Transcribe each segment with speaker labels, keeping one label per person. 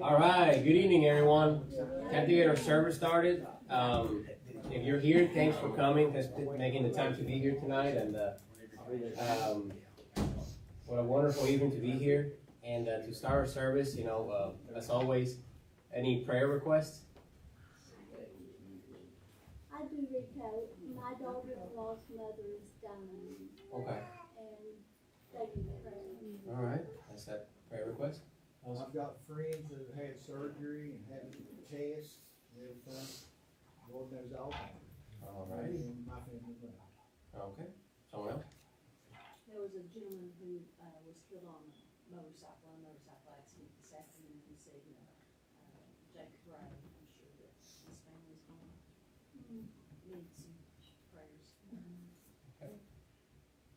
Speaker 1: All right, good evening, everyone. Time to get our service started. If you're here, thanks for coming, making the time to be here tonight, and what a wonderful evening to be here. And to start our service, as always, any prayer requests?
Speaker 2: I do, Rico. My daughter-in-law's mother is dying.
Speaker 1: Okay.
Speaker 2: And they need prayer.
Speaker 1: All right, that's that prayer request.
Speaker 3: I've got friends that have had surgery and had tests and everything. Lord knows all about it.
Speaker 1: All right.
Speaker 3: And my family well.
Speaker 1: Okay. Someone else?
Speaker 4: There was a gentleman who was killed on a motorcycle accident this afternoon. He said, Jacob Ray, I'm sure that his family's going to need some prayers.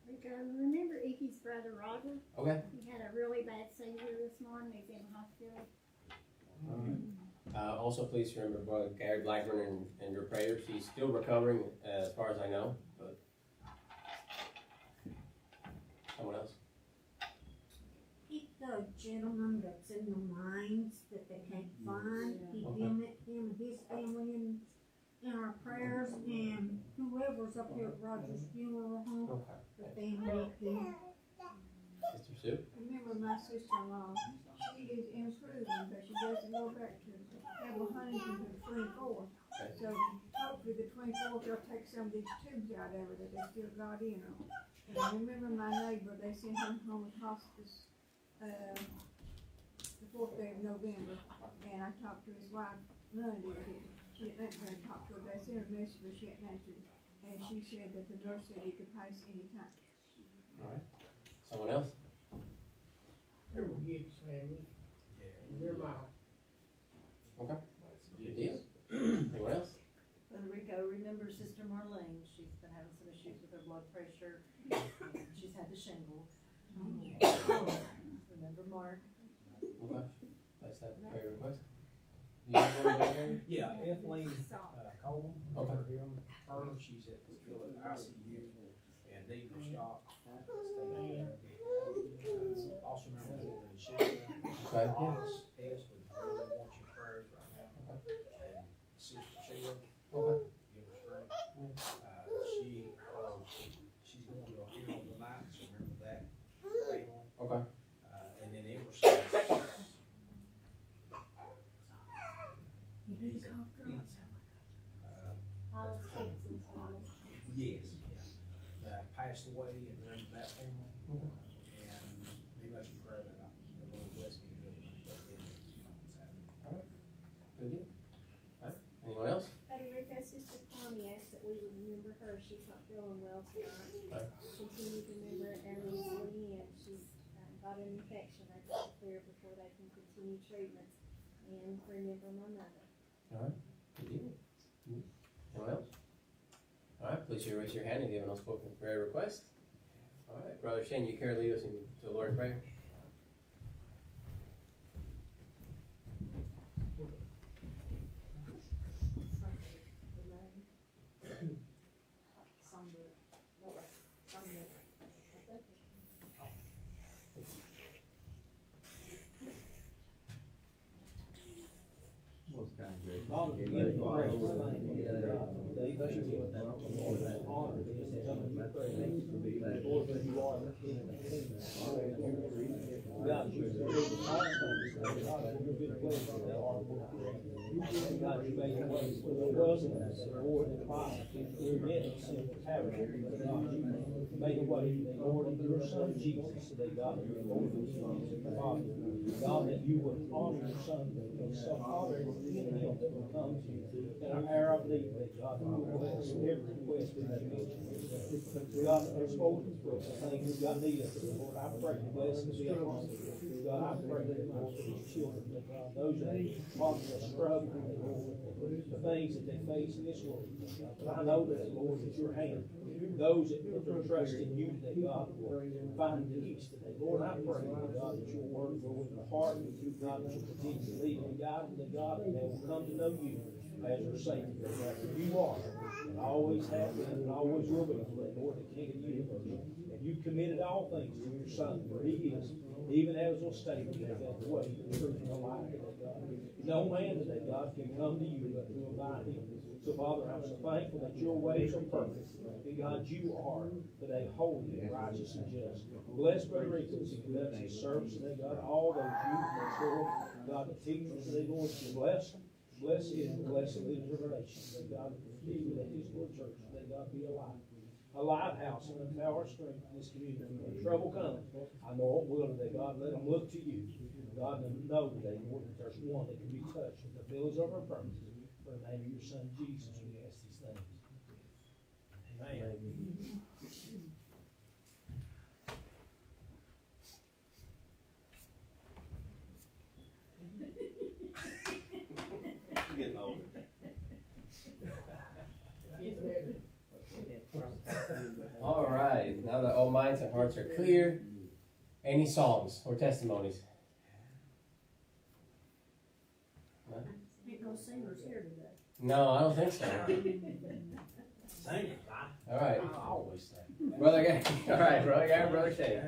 Speaker 2: Rico, remember Iggy's brother Roger?
Speaker 1: Okay.
Speaker 2: He had a really bad seizure this morning. He's in the hospital.
Speaker 1: All right. Also, please remember Brother Gary Blackburn and your prayers. He's still recovering, as far as I know. But someone else?
Speaker 5: He's the gentleman that's in the mines that they can't find. Keep him and his family in our prayers, and whoever's up here at Rogers Funeral Home, the family too.
Speaker 1: Sister Sue?
Speaker 5: Remember my sister-in-law, she is in prison, but she doesn't go back to Edward Huntington to the 24th.
Speaker 1: Okay.
Speaker 5: So hopefully the 24th they'll take some of these tubes out of her that they still got in them. And I remember my neighbor, they sent him home with hospice the 4th day of November, and I talked to his wife Monday. She hadn't answered and talked to her. They sent her a message, but she hadn't answered, and she said that the nurse said he could pass any time.
Speaker 1: All right. Someone else?
Speaker 6: Remember Gibbs family? And their mom.
Speaker 1: Okay. Good deal. Anyone else?
Speaker 4: Brother Rico, remember Sister Marlene. She's been having some issues with her blood pressure. She's had the shingles. Remember Mark.
Speaker 1: Okay. That's that prayer request. Do you have one back there?
Speaker 7: Yeah, Kathleen Coleman,
Speaker 1: Okay.
Speaker 7: she's still at ICU and needing a shot. Also remember the Sheila,
Speaker 1: Okay.
Speaker 7: Honest test, we really want your prayers right now. And Sister Sheila,
Speaker 1: Okay.
Speaker 7: give her strength. She's going to a funeral tonight, so remember that.
Speaker 1: Okay.
Speaker 7: And then Emerson.
Speaker 2: Alice Dixon's mom.
Speaker 7: Yes, passed away and remember that family. And be much in prayer that the Lord bless me good.
Speaker 1: Good deal. All right. Anyone else?
Speaker 2: Brother Rico, Sister Connie asked that we would remember her. She's not feeling well tonight.
Speaker 1: Okay.
Speaker 2: Continue to remember Ernest Lee, and she's got an infection. They got to clear before they can continue treatments. And remember my mother.
Speaker 1: All right. Good deal. Anyone else? All right. Please raise your hand if you have an unspoken prayer request. All right. Brother Shane, you care to lead us into the Lord in prayer?
Speaker 8: Made a way, Lord, in your Son Jesus, that God, you God, that you would honor your Son, and so Father, in him that will come to you in our hour of need, that God, you will bless every request that you mention. God, there's spoken for the things God need us, Lord, I pray the blessings be upon them. God, I pray that Lord, for these children, that God, those that are struggling, Lord, the things that they face in this world. But I know that, Lord, that your hand, those that put their trust in you, that God will find peace today. Lord, I pray, God, that your word will go in their heart, and you, God, that you continue to lead and guide them, that God, and they will come to know you as their Savior. That you are, and always have been, and always will be, Lord, the King of the universe. And you've committed all things to your Son, for he is even as will stay today, that way, the truth and the life today, God. No man today, God, can come to you but through abide him. So, Father, I'm so thankful that your ways are perfect. And God, you are today holy and righteous and just. Bless Brother Rico as he conducts his service today, God. All those youth that's Lord, God, the teachers today, Lord, you bless them. Bless him, bless the leaders of our nation. That God, continue that his Lord church, that God be alive. A lighthouse and a tower of strength in this community. When trouble comes, I know it will today, God. Let them look to you. God, and know today, Lord, that there's one that can be touched with the billows of our infirmities. For the name of your Son, Jesus, we ask these things. Amen.
Speaker 1: Getting older. All right, now that all minds and hearts are clear, any songs or testimonies? None?
Speaker 4: Ain't no singers here today.
Speaker 1: No, I don't think so.
Speaker 7: Sing it,
Speaker 1: All right,
Speaker 7: I always sing.
Speaker 1: Brother Gary. All right, Brother Gary, Brother Shane.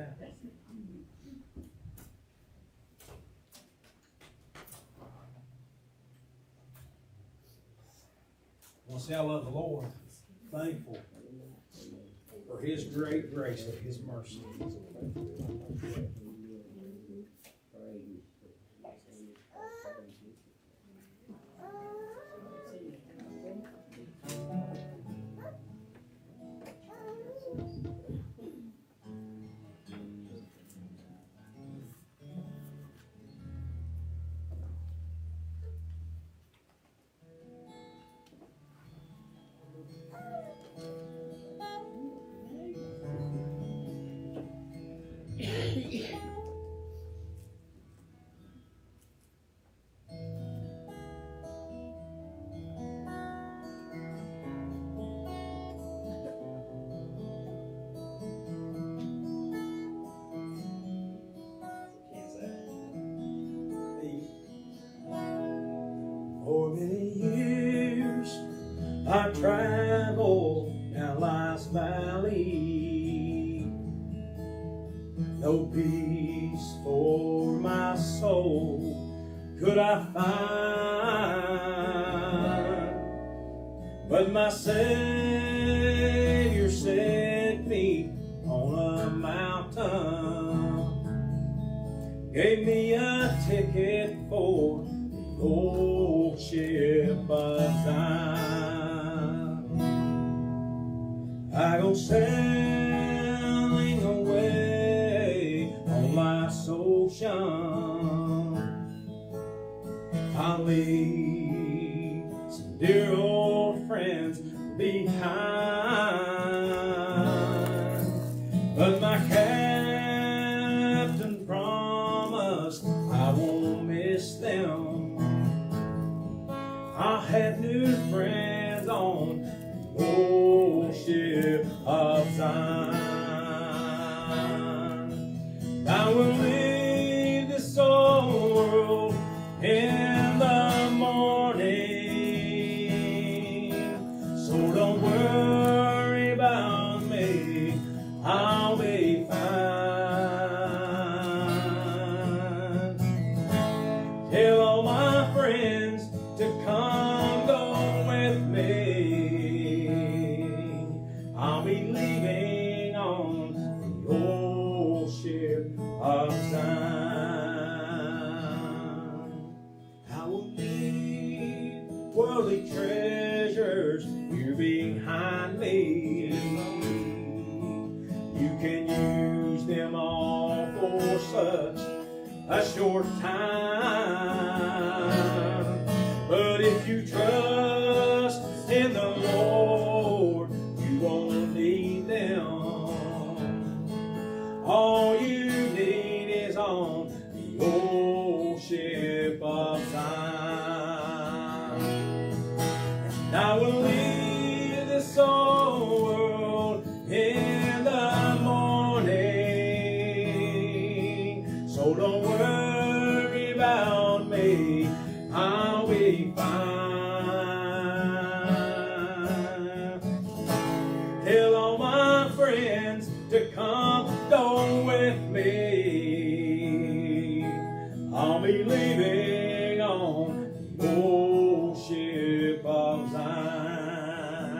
Speaker 7: I want to say I love the Lord. Thankful for his great grace and his mercy.
Speaker 8: For many years I traveled down life's valley. No peace for my soul could I find, but my Savior set me on a mountain, gave me a ticket for the old ship of Zion. I go sailing away on life's ocean. I'll leave some dear old friends behind, but my captain promised I won't miss them. I'll have new friends on the old ship of Zion. I will leave this old world in the morning, so don't worry about me, I'll be fine. Tell all my friends to come go with me, I'll be leaving on the old ship of Zion. I will leave worldly treasures here behind me. You can use them all for such a short time, but if you trust in the Lord, you won't need them. All you need is on the old ship of Zion. And I will leave this old world in the morning, so don't worry about me, I'll be fine. Tell all my friends to come go with me, leaving on the old ship of Zion.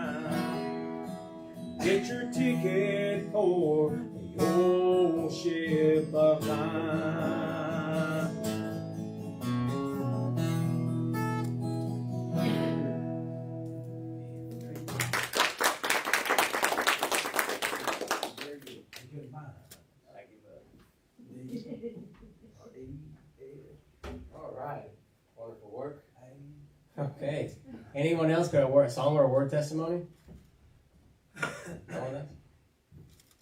Speaker 8: Get your ticket for the old ship of Zion.
Speaker 7: Good mind.
Speaker 1: Thank you, bud. All right. Wonderful work. Okay. Anyone else got a song or a word testimony? No one else?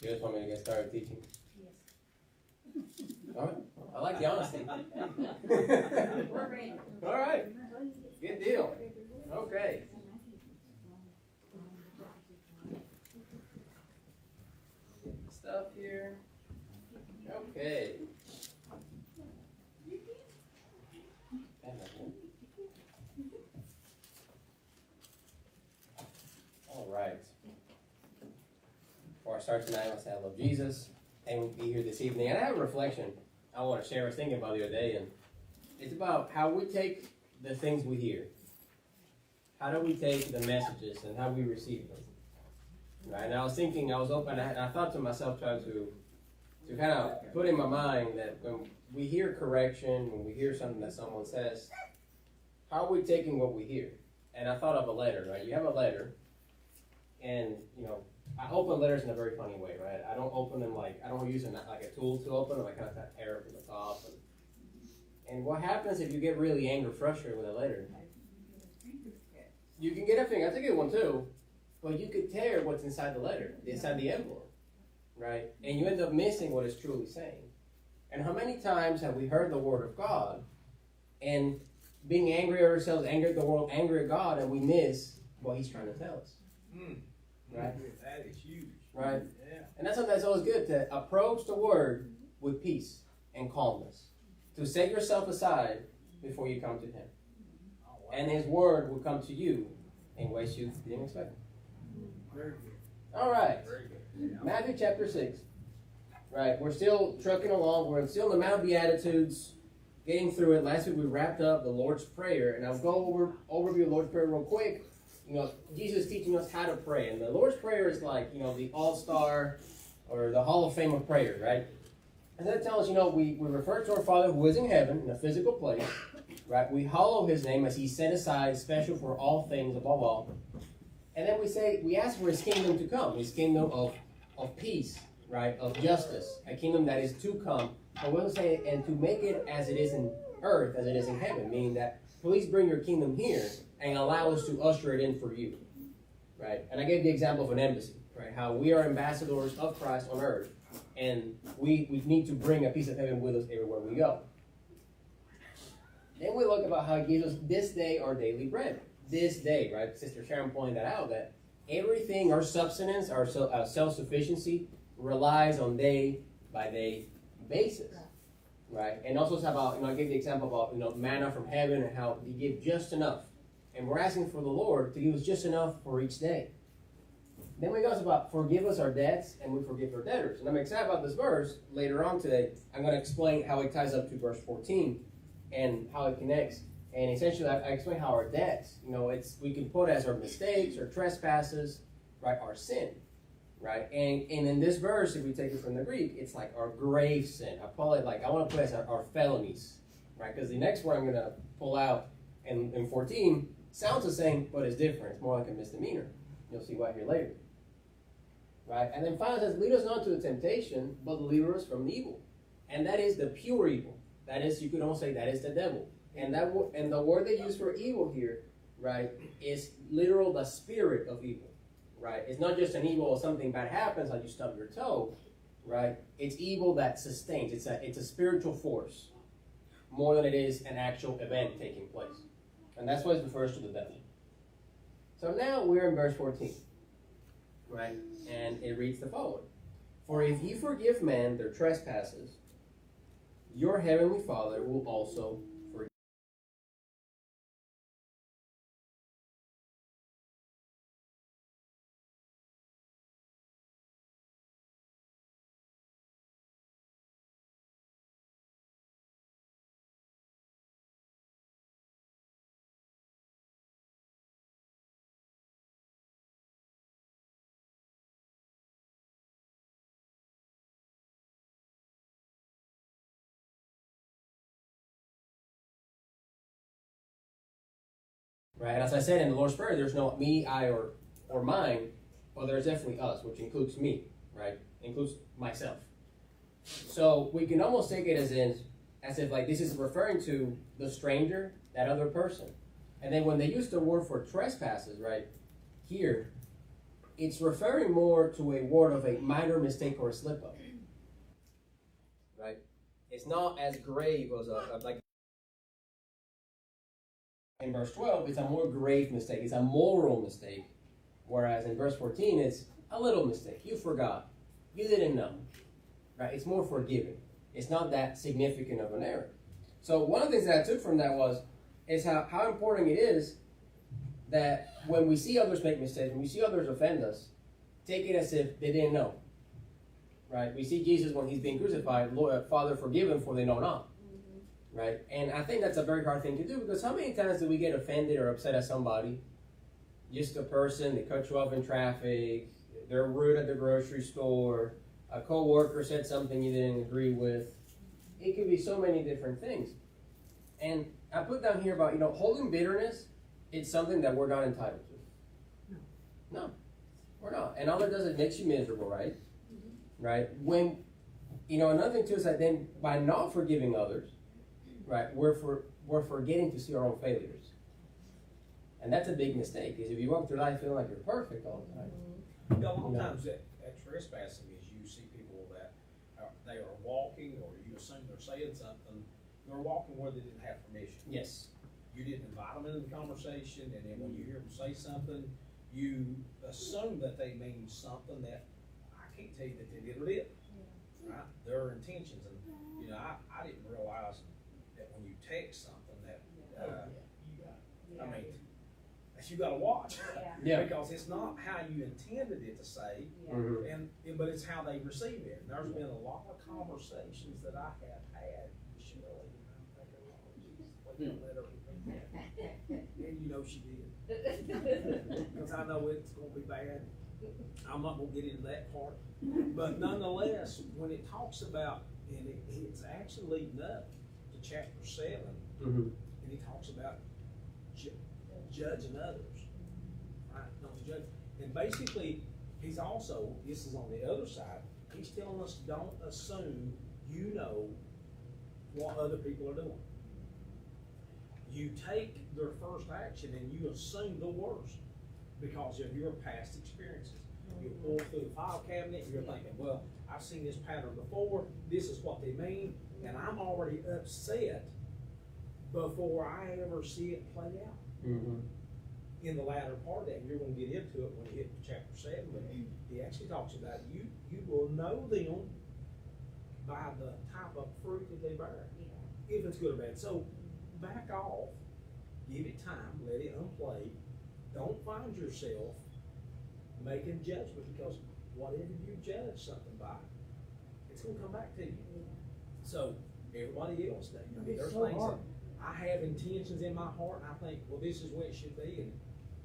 Speaker 1: You just want me to get started teaching?
Speaker 4: Yes.
Speaker 1: All right. I like the honesty.
Speaker 4: We're ready.
Speaker 1: All right. Good deal. Okay. Stuff here. Okay. All right. Before I start tonight, I want to say I love Jesus and be here this evening. And I have a reflection I want to share. I was thinking about the other day, and it's about how we take the things we hear. How do we take the messages and how we receive them? Right? And I was thinking, I was open, and I thought to myself, trying to kind of put in my mind that when we hear correction, when we hear something that someone says, how are we taking what we hear? And I thought of a letter, right? You have a letter, and, you know, I open letters in a very funny way, right? I don't open them I don't use them like a tool to open them. I kind of tear it from the top. And what happens if you get really angry, frustrated with a letter? You can get a finger. That's a good one too. But you could tear what's inside the letter, inside the envelope, right? And you end up missing what it's truly saying. And how many times have we heard the word of God and being angry at ourselves, angry at the world, angry at God, and we miss what He's trying to tell us? Right?
Speaker 3: That is huge.
Speaker 1: Right?
Speaker 3: Yeah.
Speaker 1: And that's something that's always good, to approach the word with peace and calmness. To set yourself aside before you come to Him. And His word will come to you in ways you didn't expect.
Speaker 3: Very good.
Speaker 1: All right.
Speaker 3: Very good.
Speaker 1: Matthew chapter 6. Right. We're still trucking along. We're still in the Mount of Beatitudes, getting through it. Last week we wrapped up the Lord's Prayer. And I'll go overview the Lord's Prayer real quick. You know, Jesus is teaching us how to pray. And the Lord's Prayer is like, you know, the all-star or the Hall of Fame of prayer, right? And that tells us, you know, we refer to our Father who is in heaven, in a physical place, right? We hallow His name as He's set aside, special for all things, above all. And then we ask for His kingdom to come, His kingdom of peace, right? Of justice, a kingdom that is to come. And we'll say, and to make it as it is in earth, as it is in heaven, meaning that please bring your kingdom here and allow us to usher it in for you, right? And I gave the example of an embassy, right? How we are ambassadors of Christ on earth. And we need to bring a piece of heaven with us everywhere we go. Then we look about how He gives us this day our daily bread. This day, right? Sister Sharon pointed that out, that everything, our subsistence, our self-sufficiency relies on day-by-day basis, right? And also it's about, you know, I gave the example about, you know, manna from heaven and how He gave just enough. And we're asking for the Lord to give us just enough for each day. Then we go about forgive us our debts and we forgive our debtors. And I'm excited about this verse. Later on today, I'm going to explain how it ties up to verse 14 and how it connects. And essentially, I explain how our debts, you know, we can put as our mistakes, our trespasses, right, our sin, right? And in this verse, if we take it from the Greek, it's like our grave sin. I call it like, I want to put it as our felonies, right? Because the next word I'm going to pull out in 14 sounds the same, but it's different. It's more like a misdemeanor. You'll see why here later. Right? And then finally it says, lead us not to the temptation, but deliver us from evil. And that is the pure evil. That is, you could almost say that is the devil. And the word they use for evil here, right, is literal the spirit of evil. Right? It's not just an evil or something bad happens like you stub your toe. Right? It's evil that sustains. It's a spiritual force more than it is an actual event taking place. And that's what it refers to the devil. So now we're in verse 14. Right? And it reads the following. For if you forgive men their trespasses, your heavenly Father will also right? And as I said in the Lord's Prayer, there's no me, I, or mine, but there's definitely us, which includes me, right? Includes myself. So we can almost take it as if like this is referring to the stranger, that other person. And then when they use the word for trespasses, right, here, it's referring more to a word of a minor mistake or a slip up, right? It's not as grave as like in verse 12, it's a more grave mistake. It's a moral mistake. Whereas in verse 14, it's a little mistake. You forgot. You didn't know. Right? It's more forgiving. It's not that significant of an error. So one of the things that I took from that is how important it is that when we see others make mistakes, when we see others offend us, take it as if they didn't know. Right? We see Jesus when he's being crucified, Lord, Father, forgive them for they know not. Right? And I think that's a very hard thing to do, because how many times do we get offended or upset at somebody? Just a person, they cut you off in traffic, they're rude at the grocery store, a co-worker said something you didn't agree with. It could be so many different things. And I put down here about, holding bitterness, it's something that we're not entitled to. No, we're not. And all it does is makes you miserable, right? Right? When, another thing too is that then by not forgiving others, right, we're forgetting to see our own failures. And that's a big mistake, because if you walk through life feeling like you're perfect all the time.
Speaker 7: A lot of times that trespassing is you see people that they are walking, or you assume they're saying something, they're walking where they didn't have permission.
Speaker 1: Yes.
Speaker 7: You didn't invite them into the conversation, and then when you hear them say something, you assume that they mean something that I can't tell you that they did or did. Right? Their intentions, and I didn't realize that when you text something that I mean, you got to watch,
Speaker 1: Yeah.
Speaker 7: because it's not how you intended it to say, but it's how they receive it. And there's been a lot of conversations that I have had, Shirley, and let her repeat that. And she did, because I know it's going to be bad. I'm not going to get into that part, but nonetheless, when it talks about, and it's actually leading up to chapter 7, and he talks about judging others, right? Not to judge. And basically, he's also, this is on the other side, he's telling us don't assume you know what other people are doing. You take their first action and you assume the worst because of your past experiences. You pull through the file cabinet and you're thinking, well, I've seen this pattern before, this is what they mean, and I'm already upset before I ever see it play out. In the latter part of that, you're going to get into it when you hit chapter 7, but he actually talks about you will know them by the type of fruit that they bear, if it's good or bad. So back off, give it time, let it unplay. Don't find yourself making judgment, because whatever you judge something by, it's going to come back to you. So everybody else, there's things that I have intentions in my heart, and I think, well, this is what it should be, and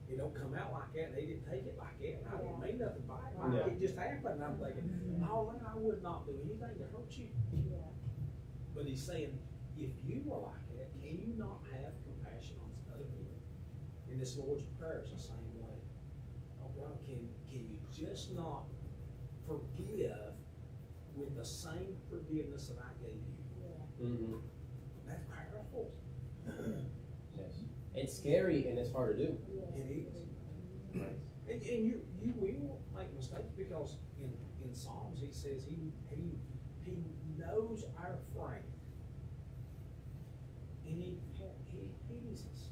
Speaker 7: it don't come out like that, and they didn't take it like that, and I didn't mean nothing by it.
Speaker 1: Yeah.
Speaker 7: It just happened, and I'm thinking, oh, man, I would not do anything to hurt you. But he's saying, if you were like that, can you not have compassion on other people? In this Lord's Prayer, it's the same way. Oh, God, can you just not forgive with the same forgiveness that I gave you? That's powerful.
Speaker 1: Yes. It's scary and it's hard to do.
Speaker 7: It is. And you will make mistakes, because in Psalms he says he knows our frame. And he pities us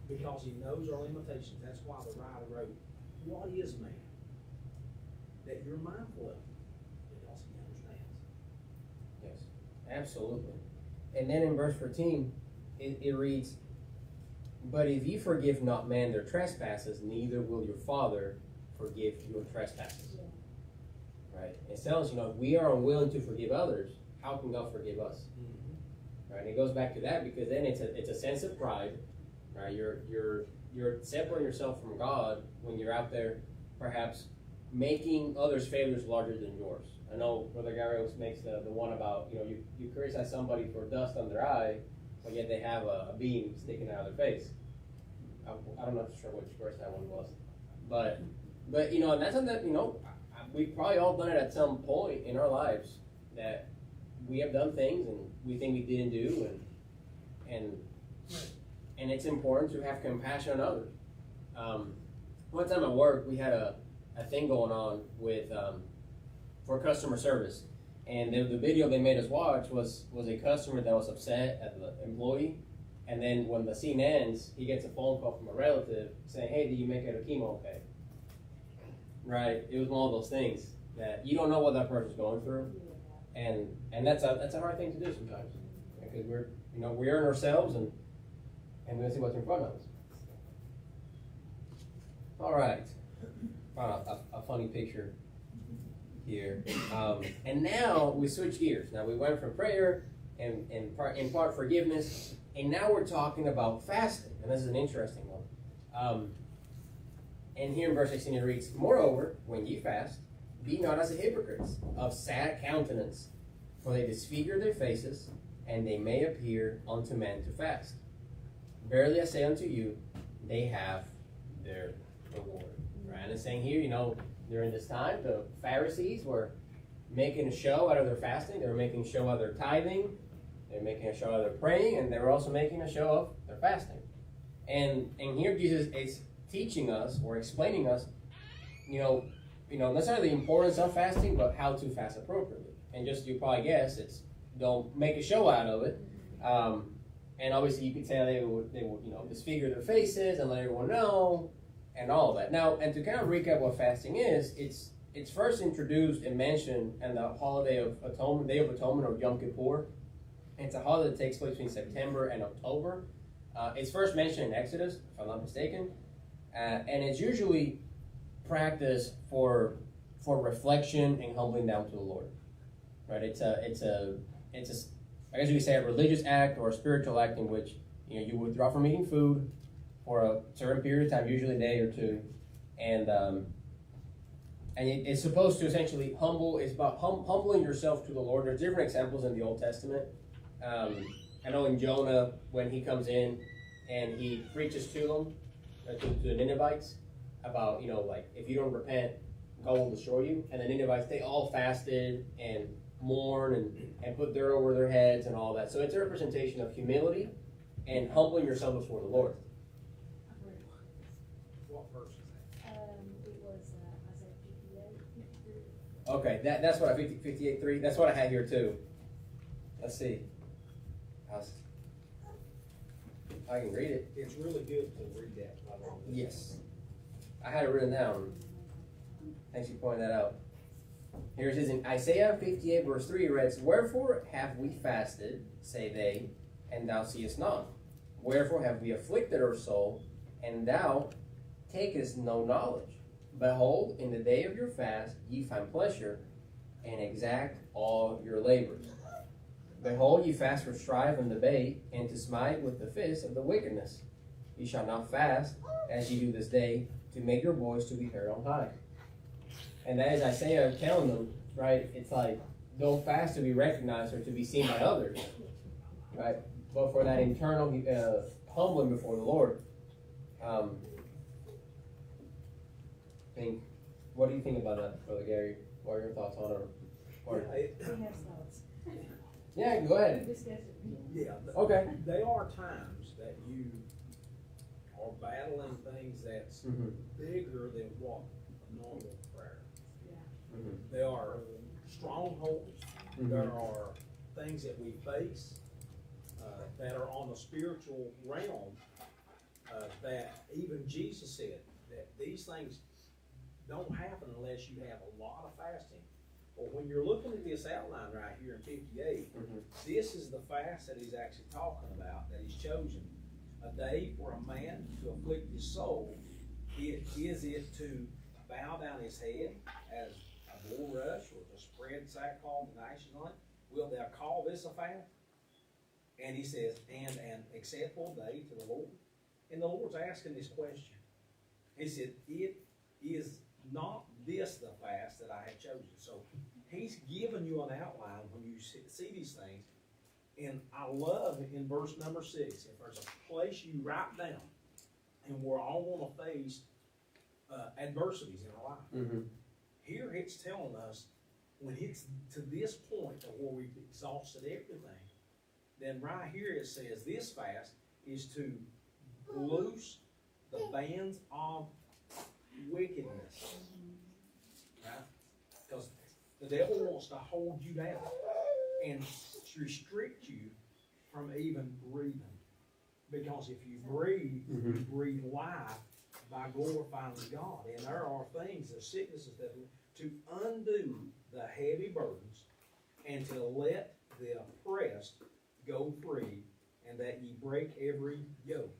Speaker 7: because he knows our limitations. That's why the writer wrote, what is man that you're mindful of? Because he understands.
Speaker 1: Yes, absolutely. And then in verse 14, it reads, but if you forgive not man their trespasses, neither will your Father forgive your trespasses. Right? It sounds, if we are unwilling to forgive others, how can God forgive us? Right? And it goes back to that, because then it's a sense of pride. Right? You're separating yourself from God when you're out there, perhaps making others' failures larger than yours. I know Brother Gary always makes the one about, you criticize somebody for dust on their eye, but yet they have a beam sticking out of their face. I'm not sure which verse that one was, but you know, and that's something that, you know, we've probably all done it at some point in our lives, that we have done things and we think we didn't do, and it's important to have compassion on others. One time at work, we had a thing going on with for customer service, and the video they made us watch was a customer that was upset at the employee, and then when the scene ends, he gets a phone call from a relative saying, "Hey, did you make it a chemo okay?" Right? It was one of those things that you don't know what that person's going through, and that's a hard thing to do sometimes, because we earn ourselves and we don't see what's in front of us. All right, found a funny picture here, and now we switch gears. Now we went from prayer and in part forgiveness, and now we're talking about fasting, and this is an interesting one. And here in verse 16 it reads, "Moreover, when ye fast, be not as the hypocrites, of sad countenance, for they disfigure their faces, and they may appear unto men to fast. Verily I say unto you, they have their reward." Right? And it's saying here, you know, during this time, the Pharisees were making a show out of their fasting. They were making a show out of their tithing. They were making a show out of their praying, and they were also making a show of their fasting. And here Jesus is teaching us or explaining us, you know, not necessarily the importance of fasting, but how to fast appropriately. And just, you probably guess, it's don't make a show out of it. And obviously you could say they would, you know, disfigure their faces and let everyone know, and all of that. Now, and to kind of recap what fasting is, it's first introduced and mentioned in the holiday of atonement, Day of Atonement, or Yom Kippur. It's a holiday that takes place between September and October. It's first mentioned in Exodus, if I'm not mistaken, and it's usually practiced for reflection and humbling down to the Lord. Right? It's a I guess you could say a religious act or a spiritual act in which, you know, you withdraw from eating food for a certain period of time, usually a day or two, and it's supposed to essentially it's about humbling yourself to the Lord. There's different examples in the Old Testament. I know in Jonah, when he comes in and he preaches to them, to the Ninevites, about, you know, like, if you don't repent, God will destroy you. And the Ninevites, they all fasted and mourn and put dirt over their heads and all that. So it's a representation of humility and humbling yourself before the Lord.
Speaker 7: What verse is that?
Speaker 2: It was Isaiah 58.
Speaker 1: Okay, that's what 58:3. That's what I had here too. Let's see. I can read it.
Speaker 7: It's really good to read that.
Speaker 1: Yes, I had it written down. Thanks for pointing that out. Here it is in Isaiah 58 verse 3. It reads, "Wherefore have we fasted, say they, and thou seest not? Wherefore have we afflicted our soul, and thou takest no knowledge? Behold, in the day of your fast ye find pleasure, and exact all your labors. Behold, ye fast for strife and debate, and to smite with the fist of the wickedness. Ye shall not fast, as ye do this day, to make your voice to be heard on high." And that is Isaiah telling them, right? It's like, don't fast to be recognized or to be seen by others, right? But for that internal humbling before the Lord. What do you think about that, Brother Gary? What are your thoughts on it?
Speaker 4: We have thoughts.
Speaker 1: Yeah, go ahead.
Speaker 4: We discussed it.
Speaker 7: Yeah.
Speaker 1: Okay.
Speaker 7: There are times that you are battling things that's bigger than what a normal prayer. There are strongholds. There are things that we face that are on the spiritual realm that even Jesus said that these things don't happen unless you have a lot of fasting. But when you're looking at this outline right here in 58, this is the fast that he's actually talking about, that he's chosen. A day for a man to afflict his soul. Is it to bow down his head as a bulrush, or to spread sackcloth and ashes on it? Will thou call this a fast? And he says, and an acceptable day to the Lord. And the Lord's asking this question. He said, it is not this the fast that I have chosen. So he's given you an outline when you see these things. And I love in verse number 6, if there's a place you write down, and we're all gonna face adversities in our life.
Speaker 1: Mm-hmm.
Speaker 7: Here it's telling us when it's to this point of where we've exhausted everything, then right here it says this fast is to loose the bands of wickedness. Right? Because the devil wants to hold you down and restrict you from even breathing. Because if you breathe, you breathe life by glorifying God. And there are things, the sicknesses that to undo the heavy burdens and to let the oppressed go free, and that ye break every yoke.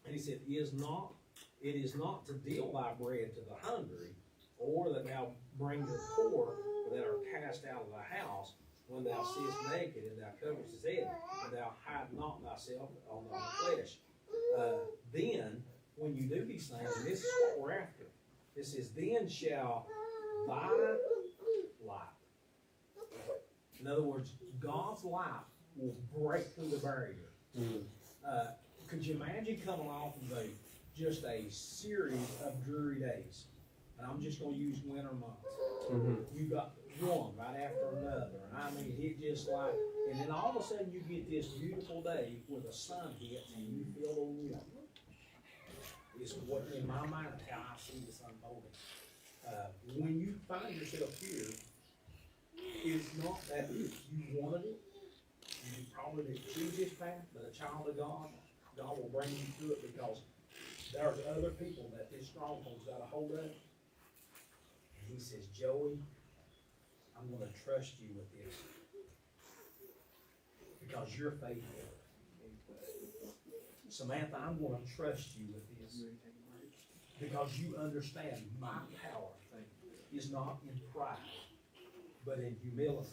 Speaker 7: And he said, it is not to deal thy bread to the hungry, or that thou bring the poor that are cast out of thy house, when thou seest naked, and thou coverest his head, and thou hide not thyself on thy flesh. Then, when you do these things, and this is what we're after, it says, then shall thy life. In other words, God's life will break through the barrier. Could you imagine coming off of just a series of dreary days? And I'm just going to use winter months. You got one right after another, and I mean, it just like, and then all of a sudden you get this beautiful day where the sun hits and you feel the wind. It's what, in my mind, how I see this unfolding. When you find yourself here, it's not that you wanted it. You probably didn't choose this path, but a child of God, God will bring you through it because there's other people that this stronghold's got a hold of. And he says, Joey, I'm going to trust you with this because you're faithful. Samantha, I'm going to trust you with this because you understand my power is not in pride, but in humility.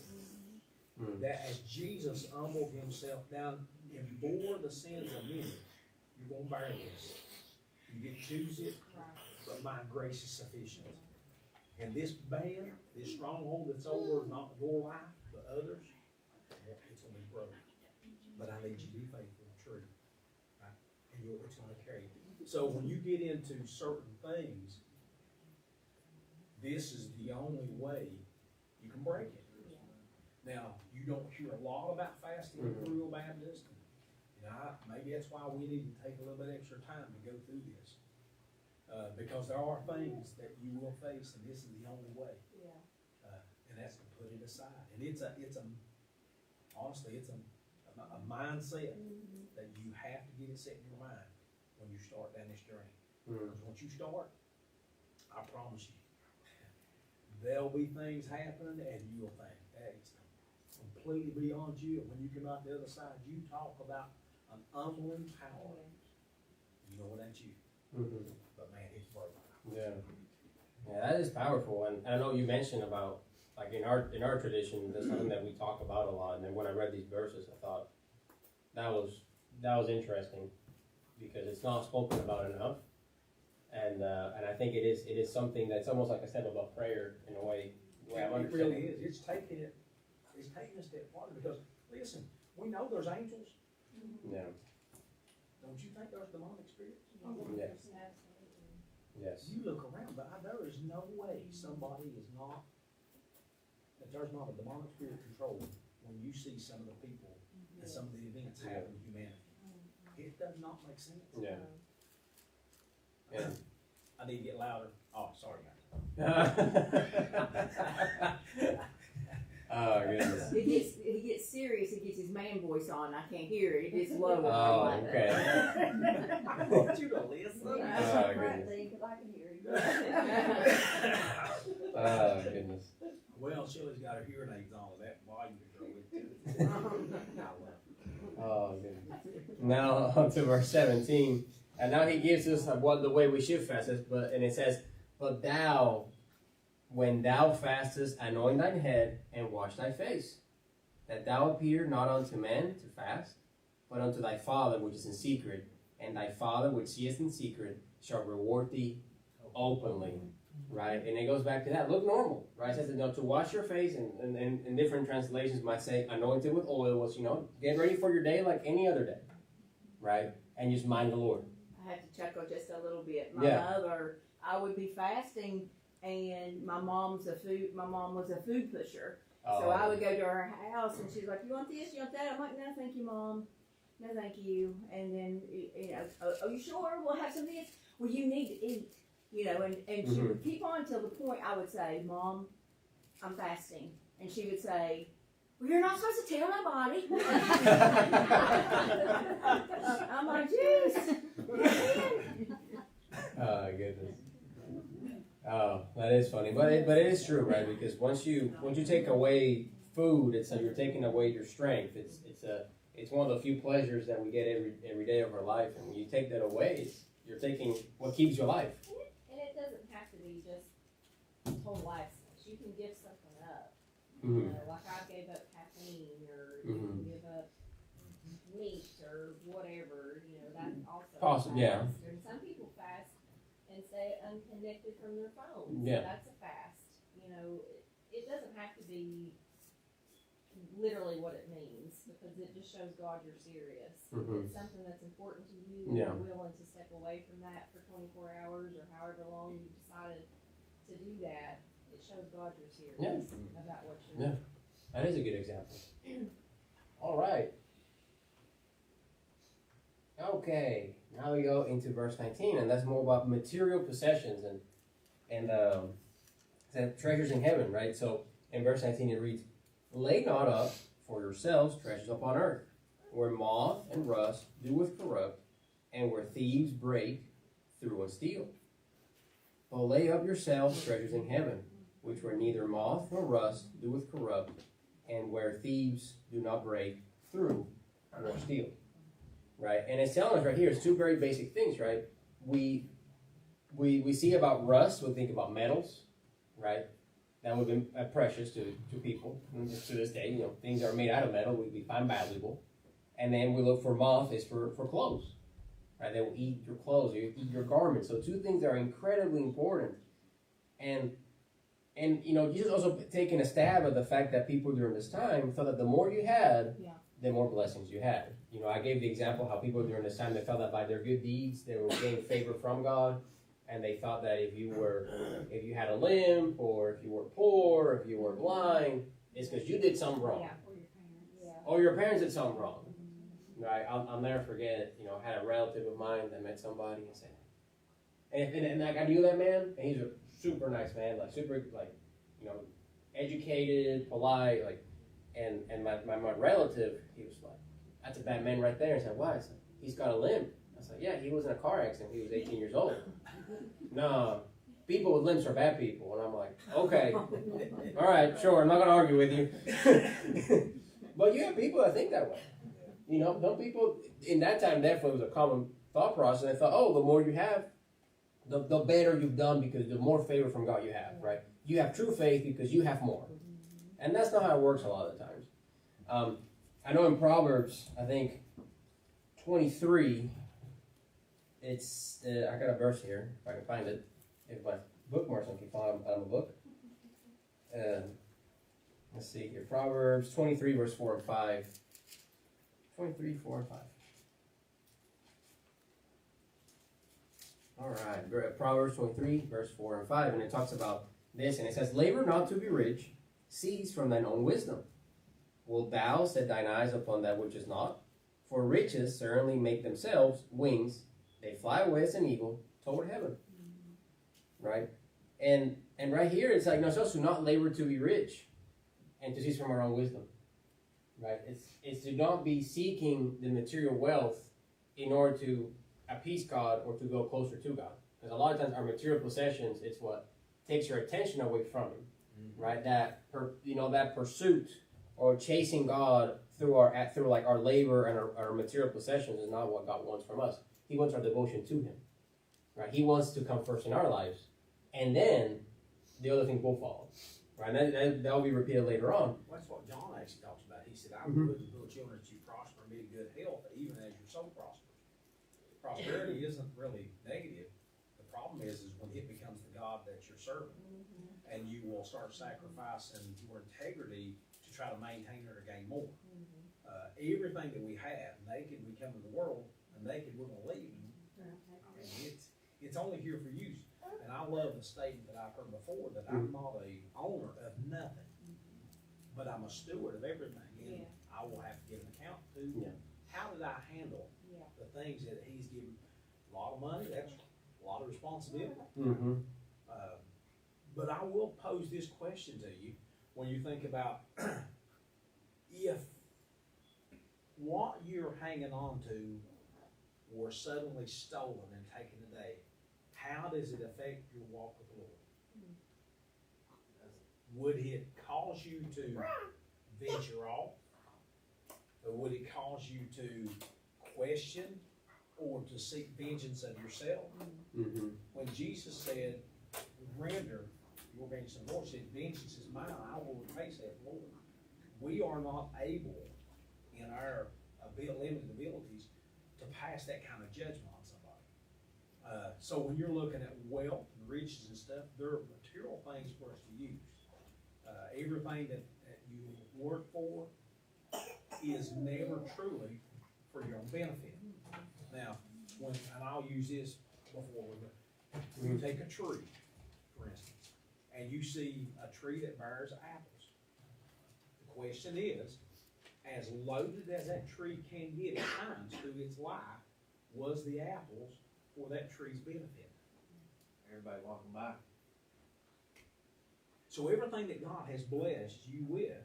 Speaker 7: That as Jesus humbled himself down and bore the sins of many, you're going to bear this. You didn't choose it, but my grace is sufficient. And this band, this stronghold that's over not your life, but others, it's going to be broken. But I need you to be faithful and true. Right? And it's going to carry you. So when you get into certain things, this is the only way you can break it. Now, you don't hear a lot about fasting in Real Baptist. Maybe that's why we need to take a little bit extra time to go through this. Because there are things that you will face, and this is the only way. And that's to put it aside. And honestly, it's a mindset that you have to get it set in your mind when you start down this journey. Because once you start, I promise you, there'll be things happening, and you'll think, that is completely beyond you. And when you come out the other side, you talk about an humbling power. You know that's you. But man, it's broken.
Speaker 1: Yeah, that is powerful. And I know you mentioned about, like in our tradition, that's something that we talk about a lot. And then when I read these verses, I thought that was interesting because it's not spoken about enough. And I think it is something that's almost like a step above prayer in a way.
Speaker 7: It really is. It's taking a step farther because listen, we know there's angels.
Speaker 1: Yeah.
Speaker 7: Don't you think there's demonic spirits?
Speaker 1: Yes. Yes.
Speaker 7: You look around, but there is no way somebody is not, that there's not a demonic spirit control when you see some of the people and some of the events happen in humanity. It does not make sense.
Speaker 1: Yeah. Yeah.
Speaker 7: I need to get louder. Oh, sorry,
Speaker 1: Oh, goodness.
Speaker 9: He gets serious. He gets his man voice on. I can't hear it. It gets low.
Speaker 1: Oh, okay.
Speaker 7: I want you to listen.
Speaker 1: Oh, goodness.
Speaker 9: Because I can hear you.
Speaker 1: Oh, goodness.
Speaker 7: Well, Shelley's got her hearing aids on. That volume control it.
Speaker 1: Oh, goodness. Now on to verse 17. And now he gives us the way we should fast it, and it says, but thou, when thou fastest, anoint thine head and wash thy face, that thou appear not unto men to fast, but unto thy Father which is in secret, and thy Father which seest in secret shall reward thee openly. Right? And it goes back to that. Look normal. Right? It says to wash your face, and in different translations might say anointed with oil, was, get ready for your day like any other day. Right? And just mind the Lord.
Speaker 9: have to chuckle just a little bit. My
Speaker 1: Yeah.
Speaker 9: mother, I would be fasting, and my mom was a food pusher. So I would go to her house, and she's like, "You want this? You want that?" I'm like, "No, thank you, Mom. No, thank you." And then, "Oh, you sure? We'll have some of this." "Well, you need to eat, And she would keep on till the point I would say, "Mom, I'm fasting," and she would say, "Well, you're not supposed to tell nobody." I'm like, "Yes."
Speaker 1: Oh goodness. Oh, that is funny, but it is true, right? Because once you take away food, it's like you're taking away your strength. It's one of the few pleasures that we get every day of our life, and when you take that away, you're taking what keeps you alive.
Speaker 2: And it doesn't have to be just total abstinence. You can give something up.
Speaker 1: Mm-hmm.
Speaker 2: Like I gave up caffeine, or you can give up meat or whatever. That's also
Speaker 1: Possible, yeah.
Speaker 2: fast. And some people fast and stay unconnected from their phones.
Speaker 1: Yeah.
Speaker 2: That's a fast. It doesn't have to be literally what it means, because it just shows God you're serious. If it's something that's important to you, and
Speaker 1: Yeah.
Speaker 2: you're willing to step away from that for 24 hours or however long you decided to do that, it shows God you're serious about what you're
Speaker 1: Yeah. That is a good example. All right. Okay, now we go into verse 19, and that's more about material possessions and the treasures in heaven, right? So in verse 19 it reads, "Lay not up for yourselves treasures upon earth, where moth and rust do with corrupt, and where thieves break through and steal. But lay up yourselves treasures in heaven, which where neither moth nor rust do with corrupt, and where thieves do not break through nor steal." Right? And it's telling us right here, it's two very basic things, right? We see about rust, we think about metals, right? That would be precious to people. And just to this day, things that are made out of metal we find valuable. And then we look for moth is for clothes, right? They will eat your clothes, you eat your garments. So two things that are incredibly important. And Jesus also taking a stab at the fact that people during this time thought that the more you had, the more blessings you had. I gave the example how people during this time, they felt that by their good deeds, they were getting favor from God. And they thought that if you had a limp, or if you were poor, or if you were blind, it's because you did something wrong.
Speaker 2: Yeah, or your parents. Yeah.
Speaker 1: Or your parents did something wrong. Right? I'll never forget it. I had a relative of mine that met somebody and said, and like I knew that man, and he's a super nice man, like super educated, polite, and my relative, he was like, "That's a bad man right there." And I said, "Why?" I said, "He's got a limp." I said, "Yeah, he was in a car accident. He was 18 years old." "No, people with limps are bad people." And I'm like, "Okay, all right, sure. I'm not gonna argue with you." But you have people that think that way. Some people in that time definitely was a common thought process. They thought, "Oh, the more you have, the better you've done, because the more favor from God you have, right? You have true faith because you have more." And that's not how it works a lot of the times. I know in Proverbs, I think 23, it's, I got a verse here, if I can find it. If my bookmarks don't keep falling out of my book. Let's see here. Proverbs 23, verse 4 and 5. 23, 4 and 5. All right. Proverbs 23, verse 4 and 5. And it talks about this, and it says, "Labor not to be rich, cease from thine own wisdom. Wilt thou set thine eyes upon that which is not? For riches certainly make themselves wings. They fly away as an eagle toward heaven." Right? And right here, it's like, supposed to not labor to be rich and to cease from our own wisdom. Right? It's to not be seeking the material wealth in order to appease God or to go closer to God. Because a lot of times our material possessions, it's what takes your attention away from Him. Right? That pursuit or chasing God through our labor and our material possessions is not what God wants from us. He wants our devotion to Him. Right? He wants to come first in our lives, and then the other things will follow. Right? And that will be repeated later on.
Speaker 7: That's what John actually talks about. He said, "I would put the little children that you prosper and be in good health, even as your soul prospers." Prosperity isn't really negative. The problem is when it becomes the God that you're serving, and you will start sacrificing your integrity to try to maintain or to gain more. Everything that we have, naked we come to the world, and naked we're going to leave. It's only here for use. And I love the statement that I've heard before, that I'm not a owner of nothing, but I'm a steward of everything. And I will have to give an account to how did I handle the things that he's given. A lot of money, that's a lot of responsibility. But I will pose this question to you when you think about if what you're hanging on to were suddenly stolen and taken today, how does it affect your walk with the Lord? Would it cause you to venture off? Or would it cause you to question or to seek vengeance of yourself? When Jesus said, render your vengeance to the Lord, said, vengeance is mine, I will repay, saith the Lord. We are not able, in our limited abilities, to pass that kind of judgment on somebody. So when you're looking at wealth and riches and stuff, they're material things for us to use. Everything that you work for is never truly for your own benefit. Now, and I'll use this before we you take a tree, for instance, and you see a tree that bears apples. The question is, as loaded as that tree can get at times through its life, was the apples for that tree's benefit?
Speaker 10: Everybody walking by.
Speaker 7: So everything that God has blessed you with,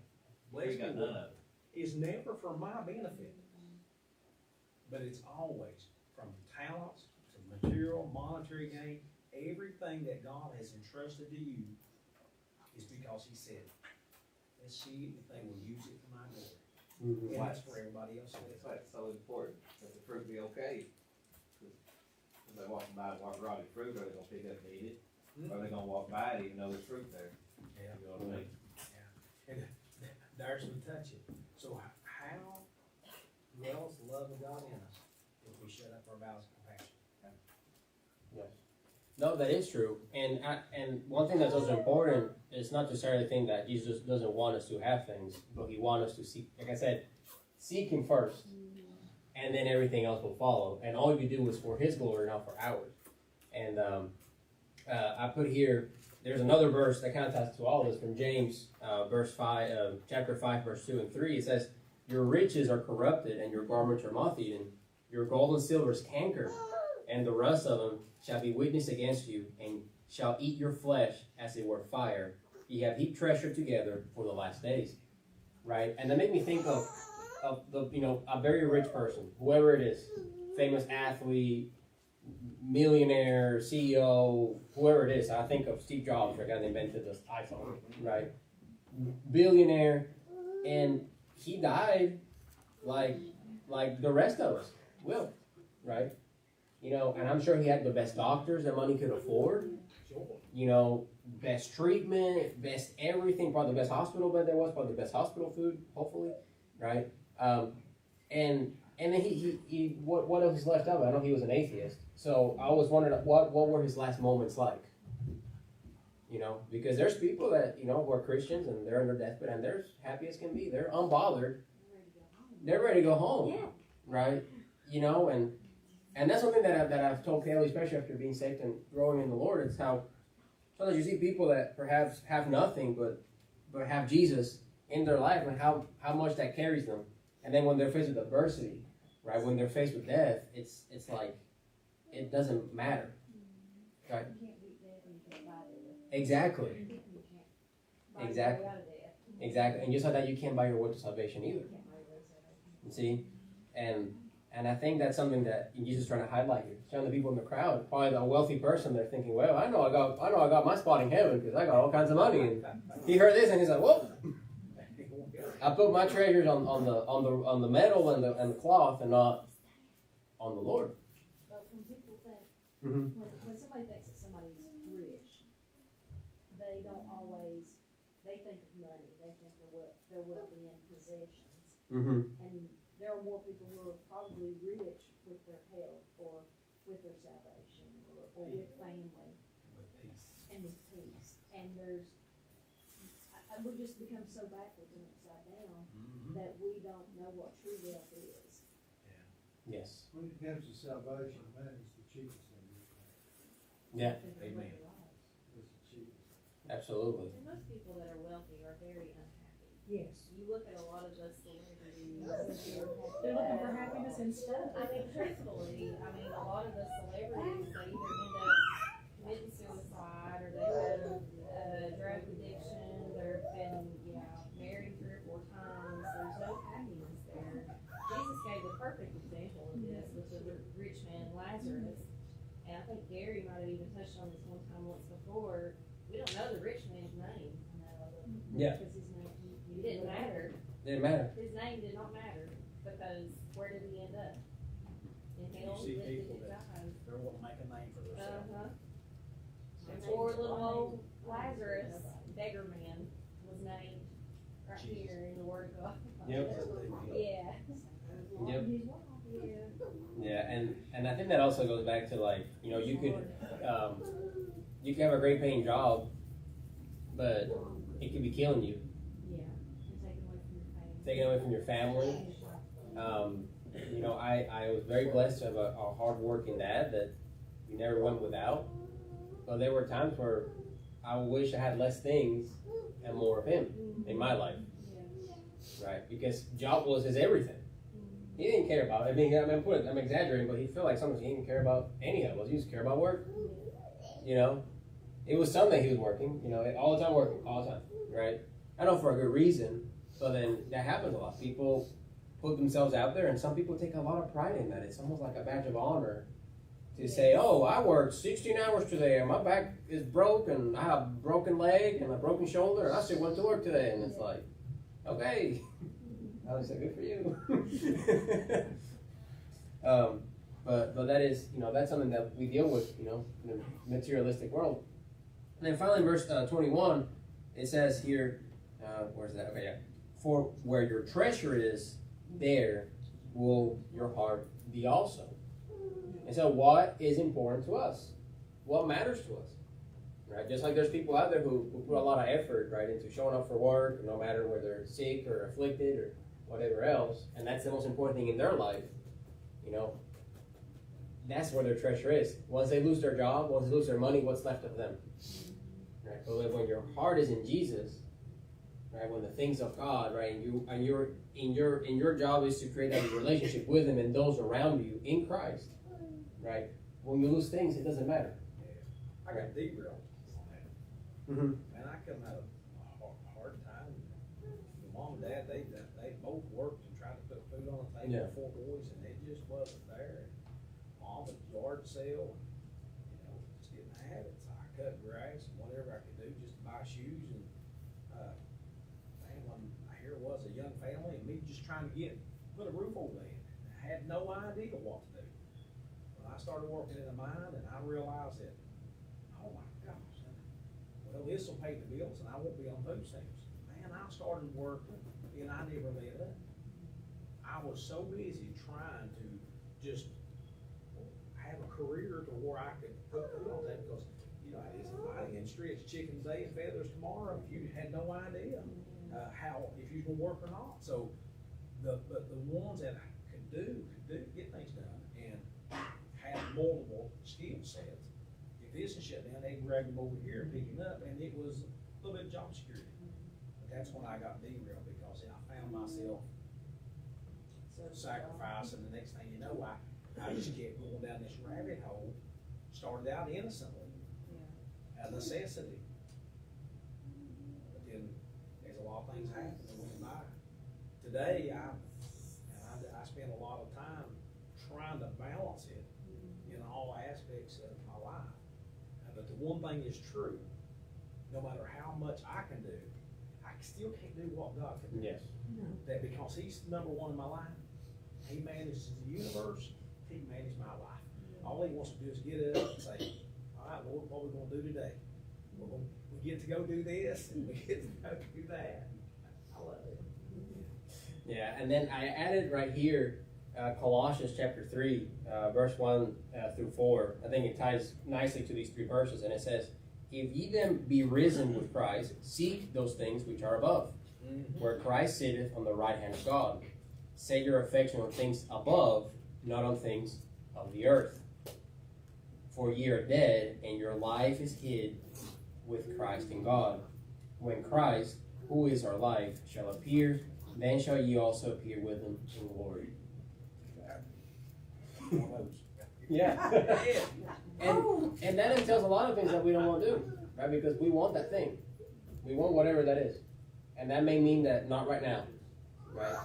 Speaker 7: is never for my benefit. But it's always from talents to material, monetary gain. Everything that God has entrusted to you is because He said, let's see if they will use it for my glory. And that's for everybody else.
Speaker 10: That's why it's so important that the fruit be okay. Because they walking by and walk around the fruit, are they going to pick up and eat it? Or are they going to walk by it even though there's fruit there?
Speaker 7: Yeah.
Speaker 10: You know what I mean?
Speaker 7: And there's the touch it. So how dwells the love of God in us if we shut up our bowels of compassion?
Speaker 1: Yes. No, that is true. And one thing that's also important is not necessarily the thing that Jesus doesn't want us to have things, but He wants us to seek. Like I said, seek Him first, and then everything else will follow. And all you do is for His glory, not for ours. And I put here, there's another verse that kind of ties to all this from James, chapter 5, verse 2 and 3. It says, your riches are corrupted, and your garments are moth-eaten. Your gold and silver is cankered, and the rust of them shall be witness against you, and shall eat your flesh as it were fire. Ye have heaped treasure together for the last days. Right? And that made me think of the, a very rich person, whoever it is, famous athlete, millionaire, CEO, whoever it is. I think of Steve Jobs, the guy that invented the iPhone, right? Billionaire, and he died like the rest of us will, right? And I'm sure he had the best doctors that money could afford. Best treatment, best everything, probably the best hospital bed there was, probably the best hospital food, hopefully, right? And then he what else is left of it? I know he was an atheist, so I always wondered what were his last moments like. Because there's people that who are Christians and they're on their deathbed and they're happy as can be. They're unbothered. They're ready to go home, right? And that's something that I've told Kaylee, especially after being saved and growing in the Lord. It's how sometimes you see people that perhaps have nothing but have Jesus in their life, and how much that carries them. And then when they're faced with adversity, right? When they're faced with death, it's like it doesn't matter, right? Exactly. And just like that, you can't buy your way to salvation either. You see, and I think that's something that Jesus is trying to highlight here. Some of the people in the crowd, probably a wealthy person, they're thinking, well, I know I got my spot in heaven because I got all kinds of money. And he heard this and he's like, whoa. I put my treasures on the metal and the cloth and not on the Lord.
Speaker 4: But when people think, when somebody thinks that somebody's rich, they don't always, they think of money, they think they're wealthy in possessions. And there are more people who are probably rich with their health or with their salvation or with family. And with peace. And we just become so backwards and upside down that we don't know what true wealth is.
Speaker 1: Yes.
Speaker 3: When it comes to salvation, money is the cheapest thing.
Speaker 1: Yeah.
Speaker 2: than their
Speaker 7: Amen.
Speaker 2: regular lives.
Speaker 1: Absolutely.
Speaker 2: And most people that are wealthy are very unhappy.
Speaker 5: Yes.
Speaker 2: You look at a lot of the celebrities.
Speaker 4: They're looking for happiness and stuff.
Speaker 2: I mean, truthfully, I mean, a lot of the celebrities, they either end up committing suicide or they have a drug addiction. They've been, married 3 or 4 times. There's no happiness there. Jesus gave the perfect example of this with the rich man Lazarus. And I think Gary might have even touched on this one time once before. We don't know the rich man's name.
Speaker 1: Yeah.
Speaker 4: Because his name,
Speaker 2: It didn't matter.
Speaker 1: Didn't matter.
Speaker 2: His name did not matter because where did he end up? In hell,
Speaker 7: You see
Speaker 2: he
Speaker 7: people
Speaker 2: lifted his
Speaker 7: that-
Speaker 2: eyes.
Speaker 7: They want to make a name for themselves.
Speaker 2: And poor little old Lazarus, beggar man, was named right here in the Word of God.
Speaker 1: Yep.
Speaker 2: Yeah.
Speaker 1: Yep.
Speaker 2: Yeah.
Speaker 1: Yeah, and I think that also goes back to like, you could have a great paying job, but it could be killing you,
Speaker 2: Yeah. And
Speaker 1: taking away from your family. I was very blessed to have a hard-working dad that we never went without. But there were times where I wish I had less things and more of him in my life, right? Because job was his everything. He didn't care about it. I'm exaggerating, but he felt like sometimes he didn't care about any of us. He just cared about work. It was Sunday he was working. All the time working, all the time, right? I know for a good reason, but then that happens a lot. People put themselves out there, and some people take a lot of pride in that. It's almost like a badge of honor to say, "Oh, I worked 16 hours today, and my back is broke, and I have a broken leg and a broken shoulder, and I still went to work today." And it's like, okay, I would say good for you. But that is, that's something that we deal with, in the materialistic world. And then finally, in verse 21, it says here, where's that? Okay, yeah. For where your treasure is, there will your heart be also. And so what is important to us? What matters to us? Right? Just like there's people out there who put a lot of effort, right, into showing up for work, no matter whether they're sick or afflicted or whatever else, and that's the most important thing in their life, that's where their treasure is. Once they lose their job, once they lose their money, what's left of them? Right? But when your heart is in Jesus, right, when the things of God, right, and your job is to create a relationship with Him and those around you in Christ, right? When you lose things, it doesn't matter.
Speaker 7: I got derailed on that.
Speaker 1: Mm-hmm.
Speaker 7: Man, I come out of a hard time. My mom and dad, they both worked and tried to put food on the table
Speaker 1: Yeah.
Speaker 7: for 4 boys, and it just wasn't there. And mom was yard sale, and just didn't have it. So I cut grass and whatever I could do just to buy shoes. And man, when here was a young family and me just trying to put a roof over their head. I had no idea what to do. When I started working in a mine, and I realized that, oh my gosh, well, this will pay the bills and I won't be on food stamps. Man, I started working and I never let up. I was so busy trying to just have a career to where I could put food on that, because, it's a mining industry, it's chicken today and feathers tomorrow. You had no idea if you were going to work or not. So the ones that could get things done and had multiple skill sets, if this is shut down, they'd drag them over here and pick him up, and it was a little bit of job security. But that's when I got derailed, because I found myself sacrificing. The next thing you know, I just kept going down this rabbit hole. Started out innocently, a necessity, but then there's a lot of things happen that went by. Today, I spend a lot of time trying to balance it in all aspects of my life. But the one thing is true: no matter how much I can do, I still can't do what God can do.
Speaker 1: Yes.
Speaker 7: That because He's number one in my life, He manages the universe, He manages my life. All He wants to do is get up and say, "All right, Lord, what are we going to do today? We get to go do this, and we get to go do that." I love it.
Speaker 1: Yeah, and then I added right here, Colossians chapter 3, verse 1 through 4. I think it ties nicely to these 3 verses, and it says, "If ye then be risen with Christ, seek those things which are above, where Christ sitteth on the right hand of God. Set your affection on things above, not on things of the earth." For ye are dead, and your life is hid with Christ in God. When Christ, who is our life, shall appear, then shall ye also appear with him in glory. Yeah. And that entails a lot of things that we don't want to do, right? Because we want that thing. We want whatever that is. And that may mean that not right now, right?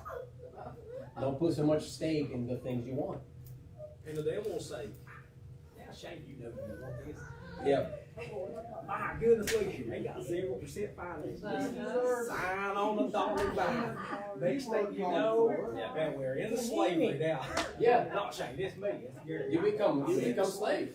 Speaker 1: Don't put so much stake in the things you want.
Speaker 7: And the devil will say, "Now, shame you know you want this."
Speaker 1: Yep.
Speaker 7: My goodness, look, they got 0% finance. Sign on the dotted line. Next thing you know, and we're in the slavery now.
Speaker 1: Yeah.
Speaker 7: Not Shane, it's me. It's Gary.
Speaker 1: You become slaves.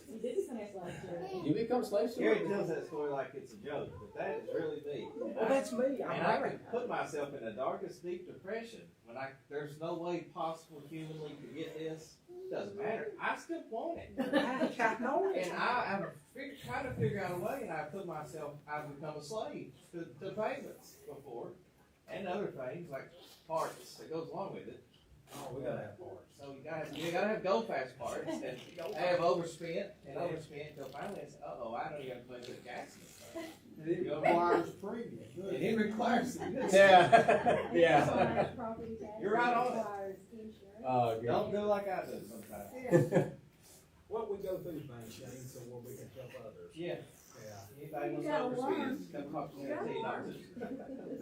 Speaker 1: You become slaves to
Speaker 10: Gary
Speaker 1: it.
Speaker 10: tells that story like it's a joke, but that is really me.
Speaker 7: Well, that's me.
Speaker 10: And I can put myself in the darkest deep depression when there's no way possible humanly to get this. Doesn't matter. I still want it. And I'm trying to figure out a way, and I've become a slave to payments before, and other things like parts that goes along with it.
Speaker 7: Oh, we gotta have parts.
Speaker 10: So you gotta have go fast parts, and I have overspent until finally it's, I know you gotta put good gas in this.
Speaker 3: It requires premium.
Speaker 10: It requires it.
Speaker 1: Yeah. Yeah.
Speaker 10: You're right on it.
Speaker 1: Oh, good.
Speaker 10: Don't do like I do sometimes.
Speaker 7: What we go through things, Shane, so where we can help others.
Speaker 10: Yeah.
Speaker 7: Yeah.
Speaker 10: Anybody wants to overspend, come talk to me and tell you not to.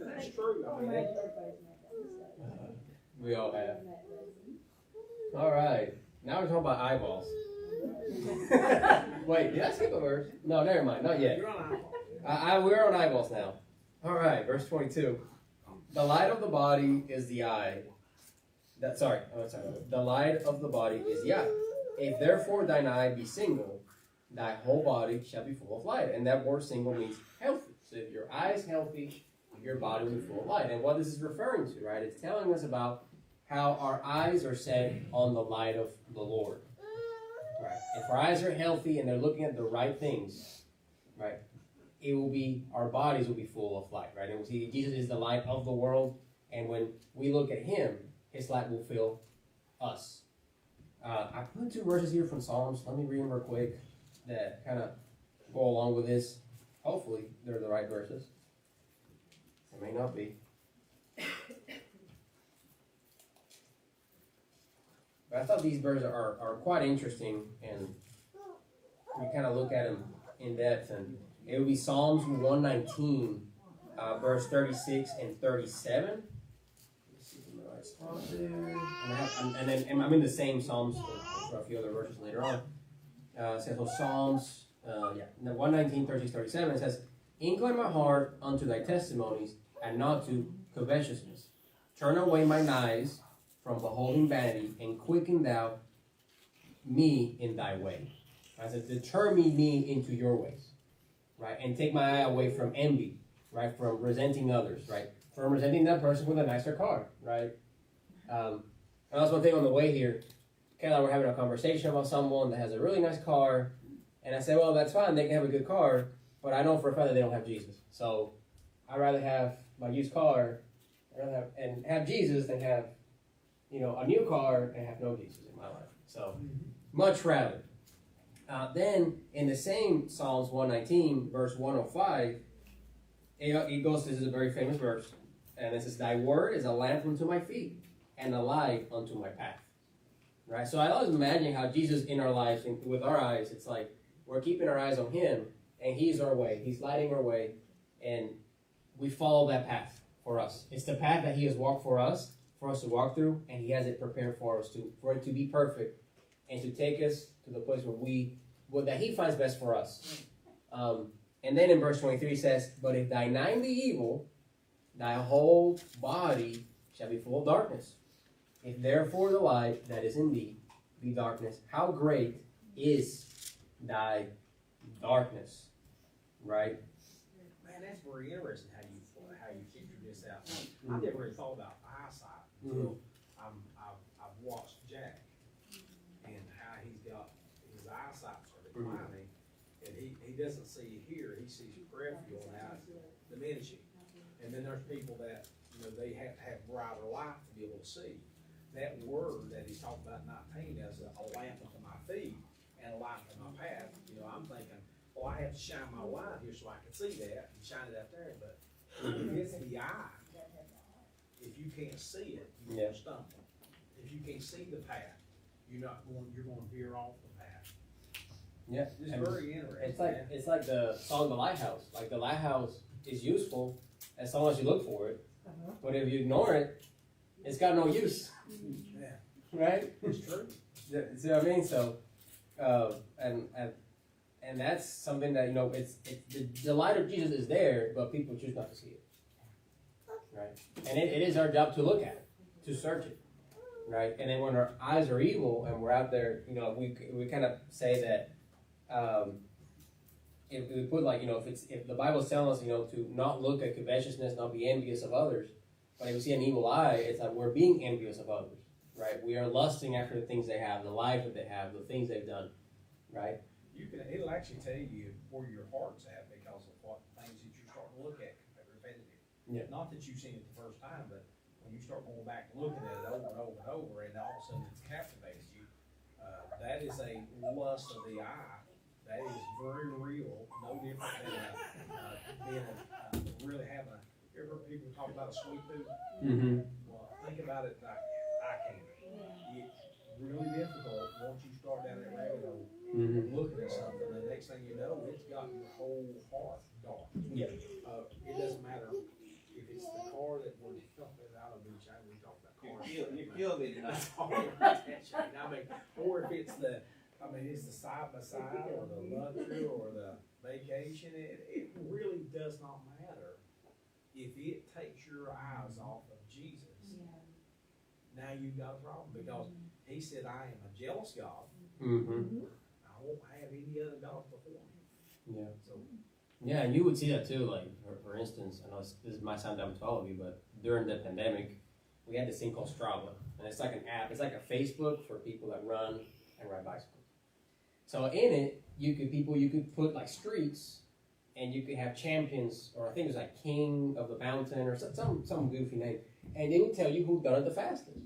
Speaker 7: That's true. I mean,
Speaker 1: We all have. All right. Now we're talking about eyeballs. Wait, did I skip a verse? No, never mind. Not yet.
Speaker 7: you're on iPhone.
Speaker 1: We're on eyeballs now. All right, verse 22. The light of the body is the eye. The light of the body is the eye. If therefore thine eye be single, thy whole body shall be full of light. And that word single means healthy. So if your eye is healthy, your body will be full of light. And what this is referring to, right? It's telling us about how our eyes are set on the light of the Lord. Right? If our eyes are healthy and they're looking at the right things, right? Our bodies will be full of light, right? And we see Jesus is the light of the world, and when we look at him, his light will fill us. I put 2 verses here from Psalms. Let me read them real quick that kind of go along with this. Hopefully, they're the right verses. They may not be. But I thought these verses are quite interesting, and we kind of look at them in depth. And it would be Psalms 119, verse 36 and 37. Let's see if I'm in the right spot there. And I'm in the same Psalms for a few other verses later on. It says, Psalms 119, 36, 37. It says, Incline my heart unto thy testimonies, and not to covetousness. Turn away mine eyes from beholding vanity, and quicken thou me in thy way. Right? So deter me into your ways, right? And take my eye away from envy, right? From resenting others, right? From resenting that person with a nicer car, right? And that's one thing on the way here. Kayla and I were having a conversation about someone that has a really nice car, and I said, well, that's fine, they can have a good car, but I know for a fact that they don't have Jesus. So I'd rather have my used car and have Jesus than have, a new car and have no Jesus in my life. So much rather. Then in the same Psalms 119, verse 105, it goes, this is a very famous verse, and it says, Thy word is a lamp unto my feet and a light unto my path. Right? So I always imagine how Jesus in our lives, with our eyes, it's like we're keeping our eyes on him, and he's our way. He's lighting our way, and we follow that path for us. It's the path that he has walked for us to walk through, and he has it prepared for us for it to be perfect and to take us to the place that he finds best for us. And then in verse 23 it says, But if thine eye be evil, thy whole body shall be full of darkness. If therefore the light that is in thee be darkness, how great is thy darkness? Right?
Speaker 7: Man, that's very interesting how you figure this out. I never really thought about eyesight until I've watched Jack and how he's got his eyesight are declining, and he doesn't see here, he sees peripheral and how it's diminishing. And then there's people that they have to have brighter light to be able to see. That word that he's talking about 19 as a lamp unto my feet and a light unto my path. I have to shine my light here so I can see that and shine it out there, but if it's the eye, if you can't see it, you're gonna stumble. If you can't see the path, you're gonna veer off the path.
Speaker 1: Yeah.
Speaker 7: It's
Speaker 1: And
Speaker 7: very interesting.
Speaker 1: it's like the song of the lighthouse. Like the lighthouse is useful as long as you look for it, but if you ignore it, it's got no use.
Speaker 7: Yeah.
Speaker 1: Right?
Speaker 7: It's true.
Speaker 1: See what I mean? So, and that's something that, you know, it's the light of Jesus is there, but people choose not to see it. Right? And it is our job to look at it, to search it. Right? And then when our eyes are evil and we're out there, you know, we kind of say that, if we put like, you know, if the Bible's telling us, you know, to not look at covetousness, not be envious of others, but if we see an evil eye, it's like we're being envious of others. Right? We are lusting after the things they have, the life that they have, the things they've done. Right?
Speaker 7: It'll actually tell you where your heart's at because of what things that you're starting to look at repetitive.
Speaker 1: Yeah.
Speaker 7: Not that you've seen it the first time, but when you start going back and looking at it over and over and over, and all of a sudden it's captivated you, that is a lust of the eye. That is very real, no different than really having a. You ever heard people talk about a sweet tooth?
Speaker 1: Mm-hmm.
Speaker 7: Well, think about it like eye candy. It's really difficult once you start down that rabbit hole.
Speaker 1: Mm-hmm.
Speaker 7: Looking at something, the next thing you know, it's got your whole heart dark.
Speaker 1: Yeah.
Speaker 7: It doesn't matter if it's the car that we're jumping out of each other, we talk about cars.
Speaker 10: You killed me tonight.
Speaker 7: I mean, or if it's it's the side by side or the luxury or the vacation. It really does not matter if it takes your eyes off of Jesus. Now you've got a problem because he said, "I am a jealous God.
Speaker 1: Mm-hmm.
Speaker 7: I won't have any other gods before me."
Speaker 1: Yeah.
Speaker 7: So
Speaker 1: Yeah, and you would see that too. Like, for instance, I know this might sound dumb to all of you, but during the pandemic, we had this thing called Strava, and it's like an app. It's like a Facebook for people that run and ride bicycles. So in it, you could put like streets, and you could have champions, or I think it was like King of the Mountain, or some goofy name, and they would tell you who done it the fastest.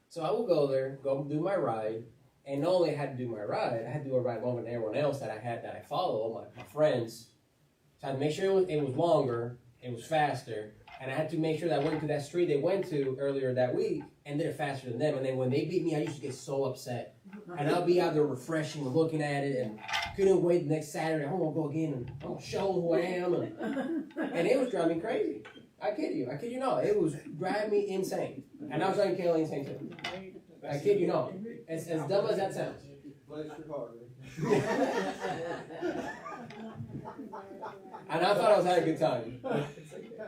Speaker 1: So I would go there, go do my ride. And not only had to do my ride, I had to do a ride longer than everyone else that I follow, my friends. So I had to make sure it was longer, it was faster, and I had to make sure that I went to that street they went to earlier that week and did it faster than them. And then when they beat me, I used to get so upset. And I'll be out there refreshing and looking at it and couldn't wait the next Saturday. I'm going to go again and I'm going to show them who I am. And it was driving me crazy. I kid you not. It was driving me insane. And I was driving Kaylee insane too. I kid you not. As dumb as that sounds.
Speaker 3: Bless your heart.
Speaker 1: And I thought I was having a good time.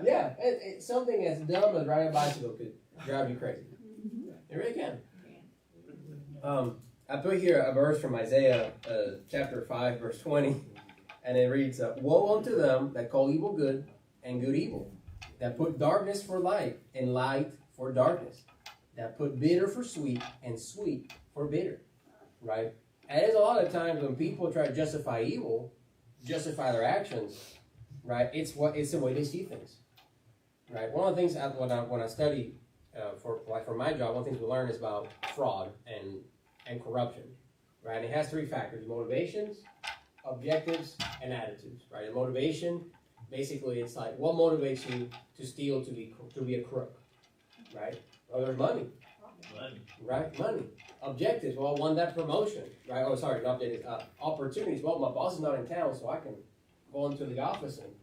Speaker 1: Yeah, it's something as dumb as riding a bicycle could drive you crazy. It really can. I put here a verse from Isaiah chapter 5, verse 20, and it reads, "Woe unto them that call evil good and good evil, that put darkness for light and light for darkness, that put bitter for sweet and sweet for bitter." Right? And there's a lot of times when people try to justify evil, justify their actions, right? It's the way they see things, right? One of the things when I study for my job, one of the things we learn is about fraud and corruption, right? And it has three factors: motivations, objectives, and attitudes, right? And motivation, basically, it's like what motivates you to steal, to be a crook, right? Well, there's money. Right? Money. Objectives. Well, I want that promotion. Right? Oh, sorry, not objectives. Opportunities. Well, my boss is not in town, so I can go into the office and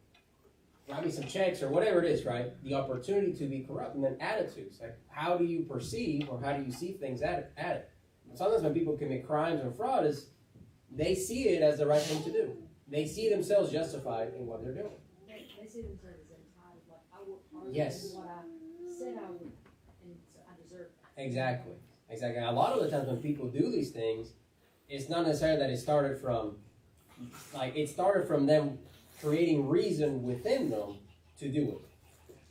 Speaker 1: write me some checks or whatever it is, right? The opportunity to be corrupt. And then attitudes. Like, how do you perceive or how do you see things at it? Sometimes when people commit crimes and fraud is they see it as the right thing to do. They see themselves justified in what they're doing.
Speaker 4: They see themselves as entitled, like, I worked hard to
Speaker 1: Yes.
Speaker 4: do what I said I would, and so I deserve that.
Speaker 1: Exactly. And a lot of the times when people do these things, it's not necessarily that it started from them creating reason within them to do it.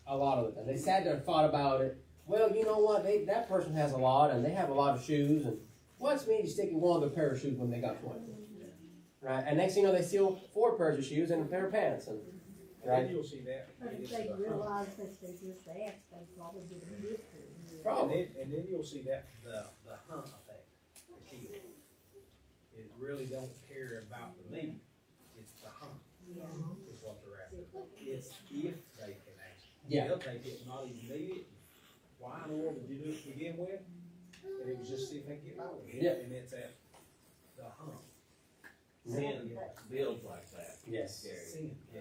Speaker 1: A lot of the time. They sat there and thought about it. Well, you know what? That person has a lot, and they have a lot of shoes, and what's me sticking one other pair of shoes when they got 20? Right? And next thing you know, they steal 4 pairs of shoes and a pair of pants. And right?
Speaker 7: You'll see that.
Speaker 5: But if they realize that they just asked, they probably didn't get to.
Speaker 1: Probably.
Speaker 7: And then you'll see that the hunt effect, the kill. It really don't care about the meat. It's the hunt. is what they're after. It's if they can actually.
Speaker 1: Yeah.
Speaker 7: They'll take it, not even need it. Why in the world did you do it to begin with? And it was just see if they can get by with it.
Speaker 1: Yeah.
Speaker 7: And it's at the hump.
Speaker 10: Sin builds like that.
Speaker 1: Yes.
Speaker 10: Gary.
Speaker 7: Sin, yeah.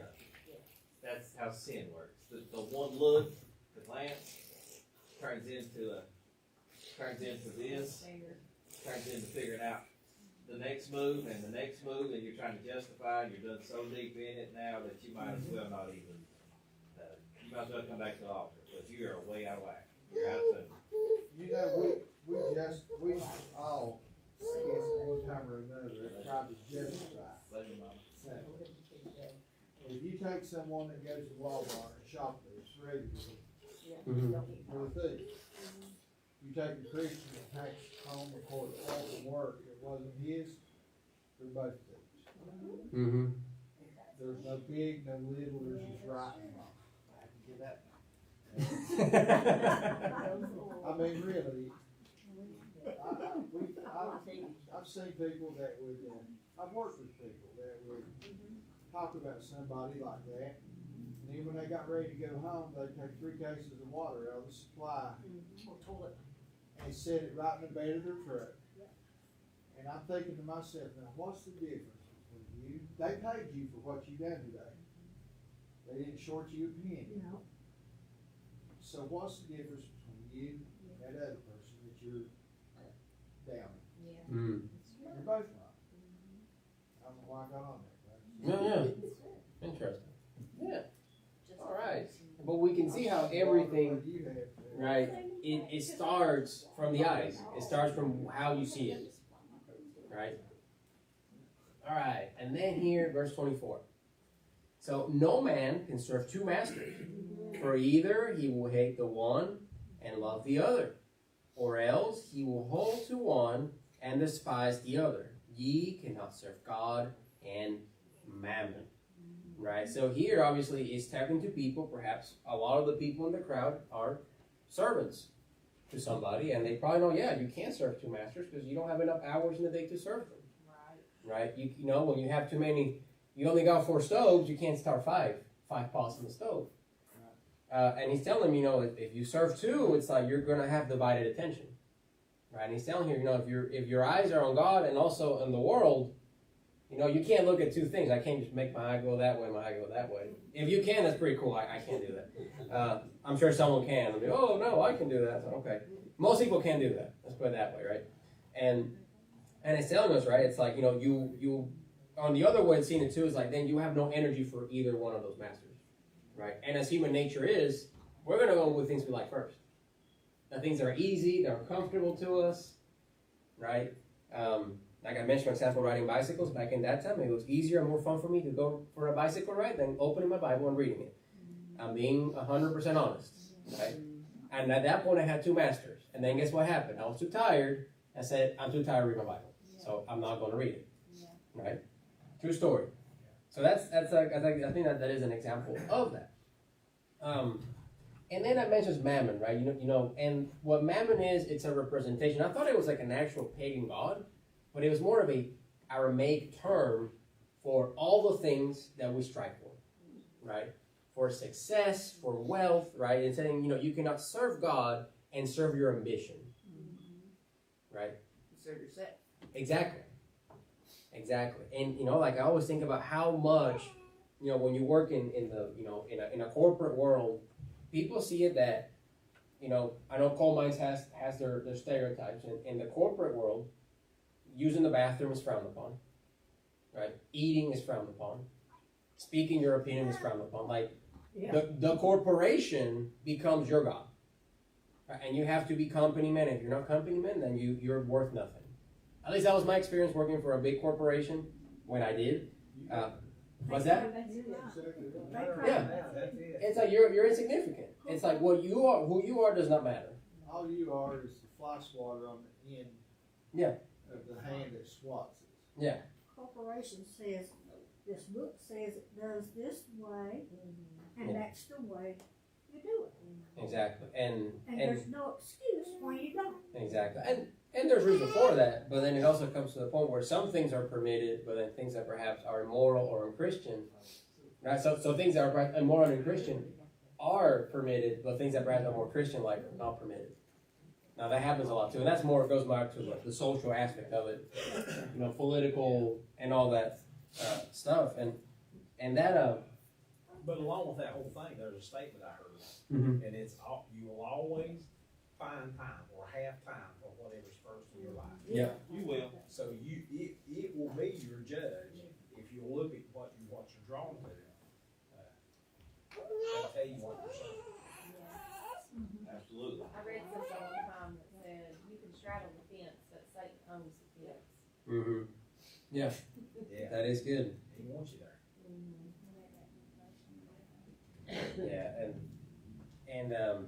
Speaker 10: That's how sin works. The one look, the glance, turns into this, turns into figuring out the next move and the next move, and you're trying to justify, and you're done so deep in it now that you might as well not even, you might as well come back to the altar, because you are way out of whack. You're out of sync.
Speaker 3: You know, we all, I guess one time or another, have tried to justify.
Speaker 10: Let me know.
Speaker 3: If you take someone that goes to Walmart and shoplifts regularly,
Speaker 1: Mhm.
Speaker 3: they're a thief. You take a Christian that takes home a quart of oil from work, it wasn't his, they're both thieves.
Speaker 1: Mm-hmm.
Speaker 3: There's no big, no little, there's just right and wrong.
Speaker 10: I can get that.
Speaker 3: I mean, really, I've seen people that would, I've worked with people that would talk about somebody like that. And then when they got ready to go home, they'd take 3 cases of water out of the supply and set it right in the bed of their truck. And I'm thinking to myself, now what's the difference between you? They paid you for what you done today. They didn't short you a penny.
Speaker 5: No.
Speaker 3: So what's the difference between you and that other person that you're downing?
Speaker 1: Mm.
Speaker 3: You're both wrong. I don't know why I got on that.
Speaker 1: Yeah. Interesting. Yeah. All right. But we can see how everything, right, it starts from the eyes. It starts from how you see it. Right? All right. And then here, verse 24. So no man can serve 2 masters, for either he will hate the one and love the other, or else he will hold to one and despise the other. Ye cannot serve God and mammon. Right? So here, obviously, it's talking to people. Perhaps a lot of the people in the crowd are servants to somebody, and they probably know, yeah, you can't serve 2 masters because you don't have enough hours in the day to serve them. Right? You know, when you have too many, you only got 4 stoves, you can't start 5 pots in the stove. And he's telling them, you know, if you serve 2, it's like you're going to have divided attention. Right? And he's telling you, you know, if your eyes are on God and also in the world, you know, you can't look at 2 things. I can't just make my eye go that way, my eye go that way. If you can, that's pretty cool. I can't do that. I'm sure someone can. I'll be, oh, no, I can do that. Okay. Most people can't do that. Let's put it that way, right? And it's telling us, right, it's like, you know, you on the other way of seeing it too is like, then you have no energy for either one of those masters, right? And as human nature is, we're going to go with things we like first. The things that are easy, that are comfortable to us, right? Like I mentioned, for example, riding bicycles, back in that time, it was easier and more fun for me to go for a bicycle ride than opening my Bible and reading it. I'm being 100% honest, right? And at that point, I had 2 masters. And then guess what happened? I was too tired. I said, I'm too tired to read my Bible, so I'm not going to read it, right? True story. So that's like, I think that is an example of that. And then I mentioned mammon, right? You know, and what mammon is, it's a representation. I thought it was like an actual pagan god, but it was more of a Aramaic term for all the things that we strive for, right? For success, for wealth, right? And saying, you know, you cannot serve God and serve your ambition, right?
Speaker 9: Serve yourself.
Speaker 1: Exactly. And, you know, like I always think about how much, you know, when you work in the, you know, in a corporate world, people see it that, you know, I know coal mines has their stereotypes. In the corporate world, using the bathroom is frowned upon, right? Eating is frowned upon. Speaking your opinion is frowned upon. Like, the corporation becomes your god. Right? And you have to be company man. If you're not company man, then you're worth nothing. At least that was my experience working for a big corporation when I did. What's that? Yeah. It's like you're insignificant. It's like what you are, who you are does not matter.
Speaker 3: All you are is the fly swatter on the end of the hand that swats it.
Speaker 1: Yeah.
Speaker 5: Corporation says, this book says it does this way, and that's the way you do it.
Speaker 1: Exactly. And
Speaker 5: there's no excuse why you don't.
Speaker 1: Exactly. And there's reason for that, but then it also comes to the point where some things are permitted, but then things that perhaps are immoral or unchristian, right? So things that are immoral and unchristian are permitted, but things that perhaps are more Christian like are not permitted. Now that happens a lot too, and that's more, it goes back to the social aspect of it, political and all that stuff, and that.
Speaker 7: But along with that whole thing, there's a statement I heard,
Speaker 1: Mhm.
Speaker 7: and it's you will always find time or have time for whatever's first in your life.
Speaker 1: Yeah.
Speaker 10: You will.
Speaker 7: So it will be your judge if you look at what you're drawn to. It'll tell you what you're saying.
Speaker 10: Absolutely.
Speaker 2: I read something one time that said, you can straddle the fence, but Satan owns the fence.
Speaker 1: Mm-hmm. Yeah,
Speaker 7: Yeah,
Speaker 1: that is good.
Speaker 7: he wants you there.
Speaker 1: Yeah, and I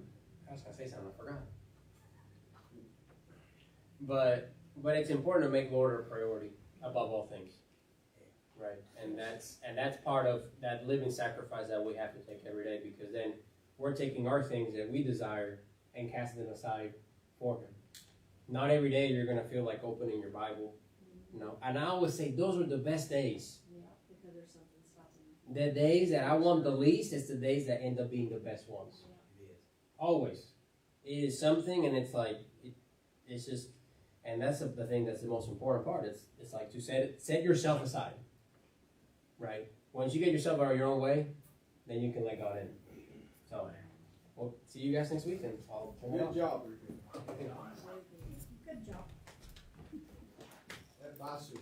Speaker 1: was gonna say something, I forgot. But it's important to make Lord a priority above all things, right? And that's part of that living sacrifice that we have to take every day, because then we're taking our things that we desire and casting them aside for Him. Not every day you're gonna feel like opening your Bible, And I always say those are the best days.
Speaker 4: Yeah, because there's something stopping you.
Speaker 1: The days that I want the least is the days that end up being the best ones.
Speaker 7: It is.
Speaker 1: Always. It is something, and it's like, it's just, and that's the thing that's the most important part. It's like to set yourself aside, right? Once you get yourself out of your own way, then you can let God in. So, we'll see you guys next week, and I'll turn it
Speaker 3: Good
Speaker 1: off.
Speaker 3: job, Ricky.
Speaker 5: Good job.
Speaker 3: That bicycle